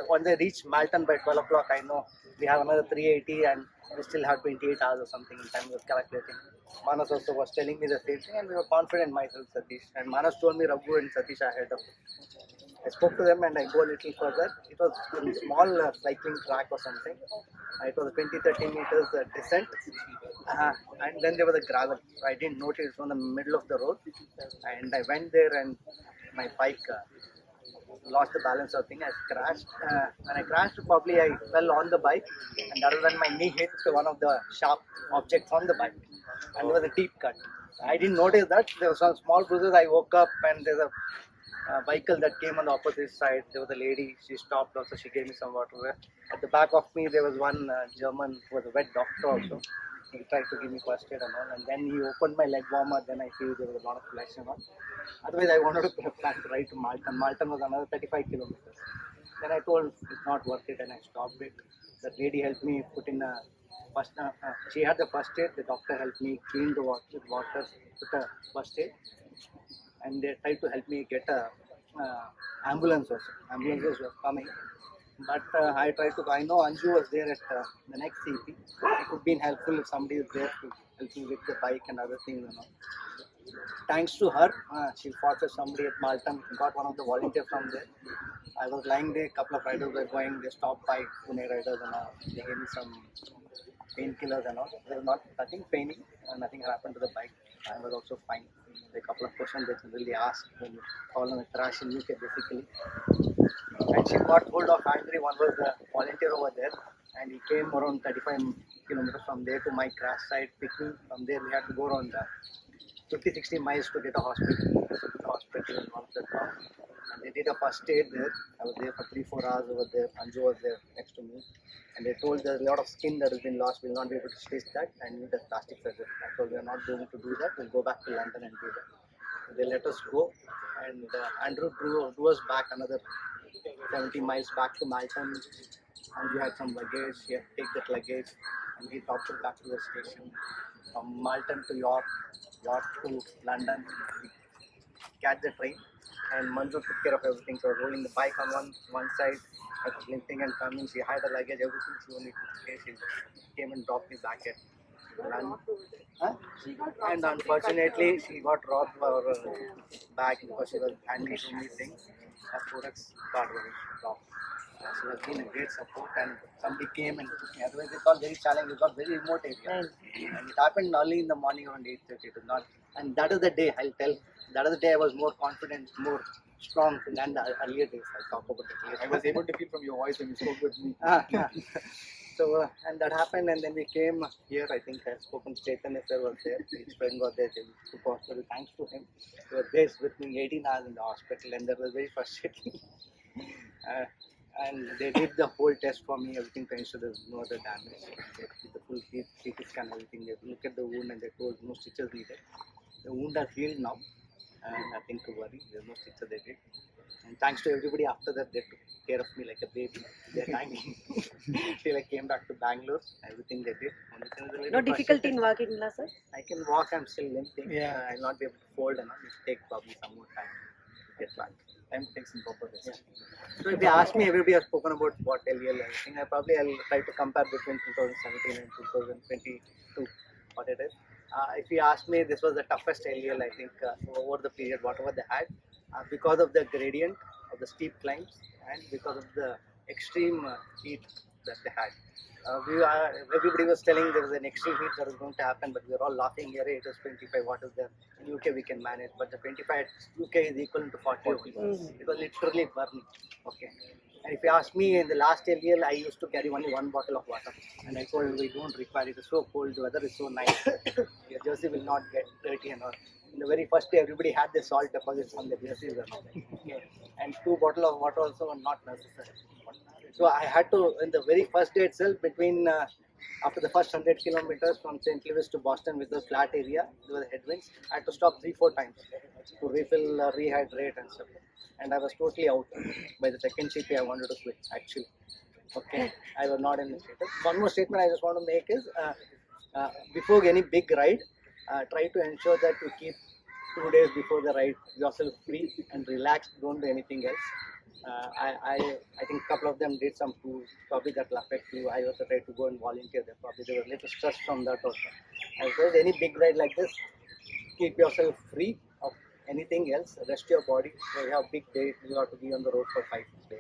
Once I reached Malton by 12 o'clock, I know we have another 380 and we still have 28 hours or something in time of calculating. Manas also was telling me the same thing and we were confident myself, Satish. And Manas told me Raghu and Satish ahead of me. I spoke to them and I go a little further. It was a small cycling track or something. It was a 20-30 meters descent. And then there was a gravel. I didn't notice it was in the middle of the road. And I went there and my bike lost the balance or thing. I crashed. When I crashed, probably I fell on the bike. And other than my knee hit one of the sharp objects on the bike. And there was a deep cut. I didn't notice that. There was some small bruises. I woke up and there's a vehicle that came on the opposite side. There was a lady. She stopped also. She gave me some water. At the back of me, there was one German who was a vet doctor also. He tried to give me first aid and all. And then he opened my leg warmer. Then I feel there was a lot of flesh and all. Otherwise, I wanted to plan to ride to Malton. Malton was another 35 kilometers. Then I told it's not worth it and I stopped it. That lady helped me put in a first. She had the first aid. The doctor helped me clean the water with water, put a first aid. And they tried to help me get a ambulance also. Ambulances were coming. But I tried to, I know Anju was there at the next CP. It would have been helpful if somebody was there to help me with the bike and other things and all. thanks to her, she fought with somebody at Malton, got one of the volunteers from there. I was lying there, a couple of riders were going, they stopped by Pune riders and they gave me some painkillers and all. There was not nothing paining, nothing happened to the bike. I was also fine. A couple of questions they really asked when you fall on a crash in UK basically. And she got hold of Andrew, one was the volunteer over there, and he came around 35 kilometers from there to my crash site, picked me. From there we had to go around 50-60 miles to get a hospital. The hospital and all that. And they did a first aid there. I was there for 3-4 hours over there. Anju was there next to me. And they told there's a lot of skin that has been lost. We'll not be able to stitch that and need a plastic surgery. I told we are not going to do that. We'll go back to London and do that. So they let us go. And Andrew drew us back another 70 miles back to Malton. And we had some luggage. He had to take that luggage and he dropped it back to the station. From Malton to York, York to London. We catch the train. And Manju took care of everything. So I was holding the bike on one side. I was limping and coming. She had the luggage, everything. She only took care. She came and dropped me back at London. And unfortunately, she got robbed her bag because she was handling so many things. Her products got robbed. She was being a great support and somebody came and took me. Otherwise, it got very challenging. It got very remote area. And it happened early in the morning around 8:30. It was not, and that is the day I'll tell. That is the day I was more confident, more strong than the earlier days. I'll talk about it. I was able to feel from your voice when you spoke with me. So, and that happened, and then we came here. I think I spoken to Chaitanya sir was there. His friend was there. They took hospital. Thanks to him, he was there with me 18 hours in the hospital, and that was very frustrating. And they did the whole test for me, everything finished, so there's no other damage. They did the full CT scan, everything. They looked at the wound and they told no stitches needed. The wound has healed now, and nothing to worry. There's no stitches they did. And thanks to everybody after that, they took care of me like a baby. Their timing till I came back to Bangalore. Everything they did. No difficulty in walking, na sir? I can walk. I'm still limping. I'll not be able to fold, and it take probably some more time to get back. Time to take some proper rest. So if you ask me, everybody has spoken about what LEL. I think I'll try to compare between 2017 and 2022, what it is. If you ask me, this was the toughest LEL I think over the period, whatever they had, because of the gradient of the steep climbs and because of the extreme heat that they had. Everybody was telling there was an extreme heat that was going to happen, but we were all laughing here. It was 25. What is there? In UK we can manage, but the 25 UK is equal to 40 over here. It was literally burning. Okay. And if you ask me, in the last LEL, I used to carry only one bottle of water, and I told we don't require it. It's so cold, the weather is so nice. Your jersey will not get dirty and all. In the very first day, everybody had the salt deposits on the jerseys and all. Okay. And 2 bottles of water also were not necessary. So I had to, in the very first day itself, between after the first 100 kilometers from St. Louis to Boston with the flat area, there were headwinds. I had to stop 3-4 times to refill, rehydrate and stuff. And I was totally out. By the second CP, I wanted to quit, actually. Okay, I was not in the status. One more statement I just want to make is, before any big ride, try to ensure that you keep 2 days before the ride yourself free and relaxed. Don't do anything else. I think a couple of them did some tools, probably that will affect you. I also tried to go and volunteer there. Probably there was a little stress from that also. As well as any big ride like this, keep yourself free of anything else. Rest your body. So you have a big day, you have to be on the road for 5-6 days.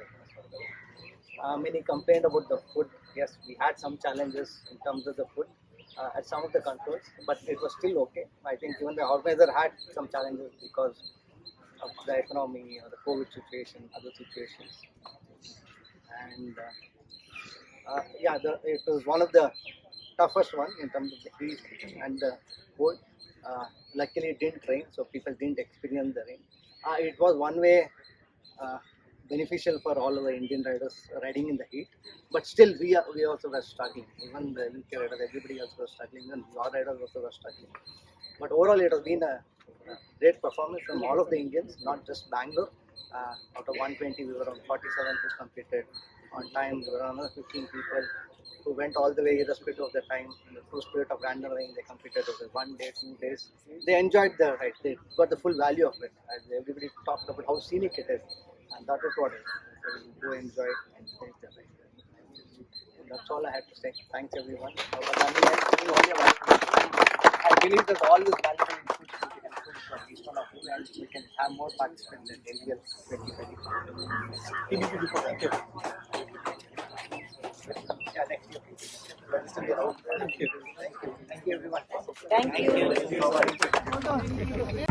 Many complained about the food. Yes, we had some challenges in terms of the food at some of the controls, but it was still okay. I think even the organizer had some challenges because of the economy or the COVID situation, other situations. And it was one of the toughest one in terms of the heat and the cold. Luckily it didn't rain, so people didn't experience the rain. It was one way beneficial for all our Indian riders riding in the heat, but still we also were struggling. Even the UK riders, everybody else was struggling, even our riders also were struggling. But overall it has been a great performance from all of the Indians, not just Bangalore. Out of 120, we were on 47 who completed on time. There were another 15 people who went all the way irrespective of the time. In the true spirit of randonneur, they completed over 1 day, 2 days. They enjoyed the ride. They got the full value of it. As everybody talked about how scenic it is, and that is what it is. So you go enjoy it and finish the ride. That's all I had to say. Thanks everyone. I believe that all this valuable inputs you can put and we can have more participants in LEL 2024. Thank you. Yeah, next year. Thank you. Thank you.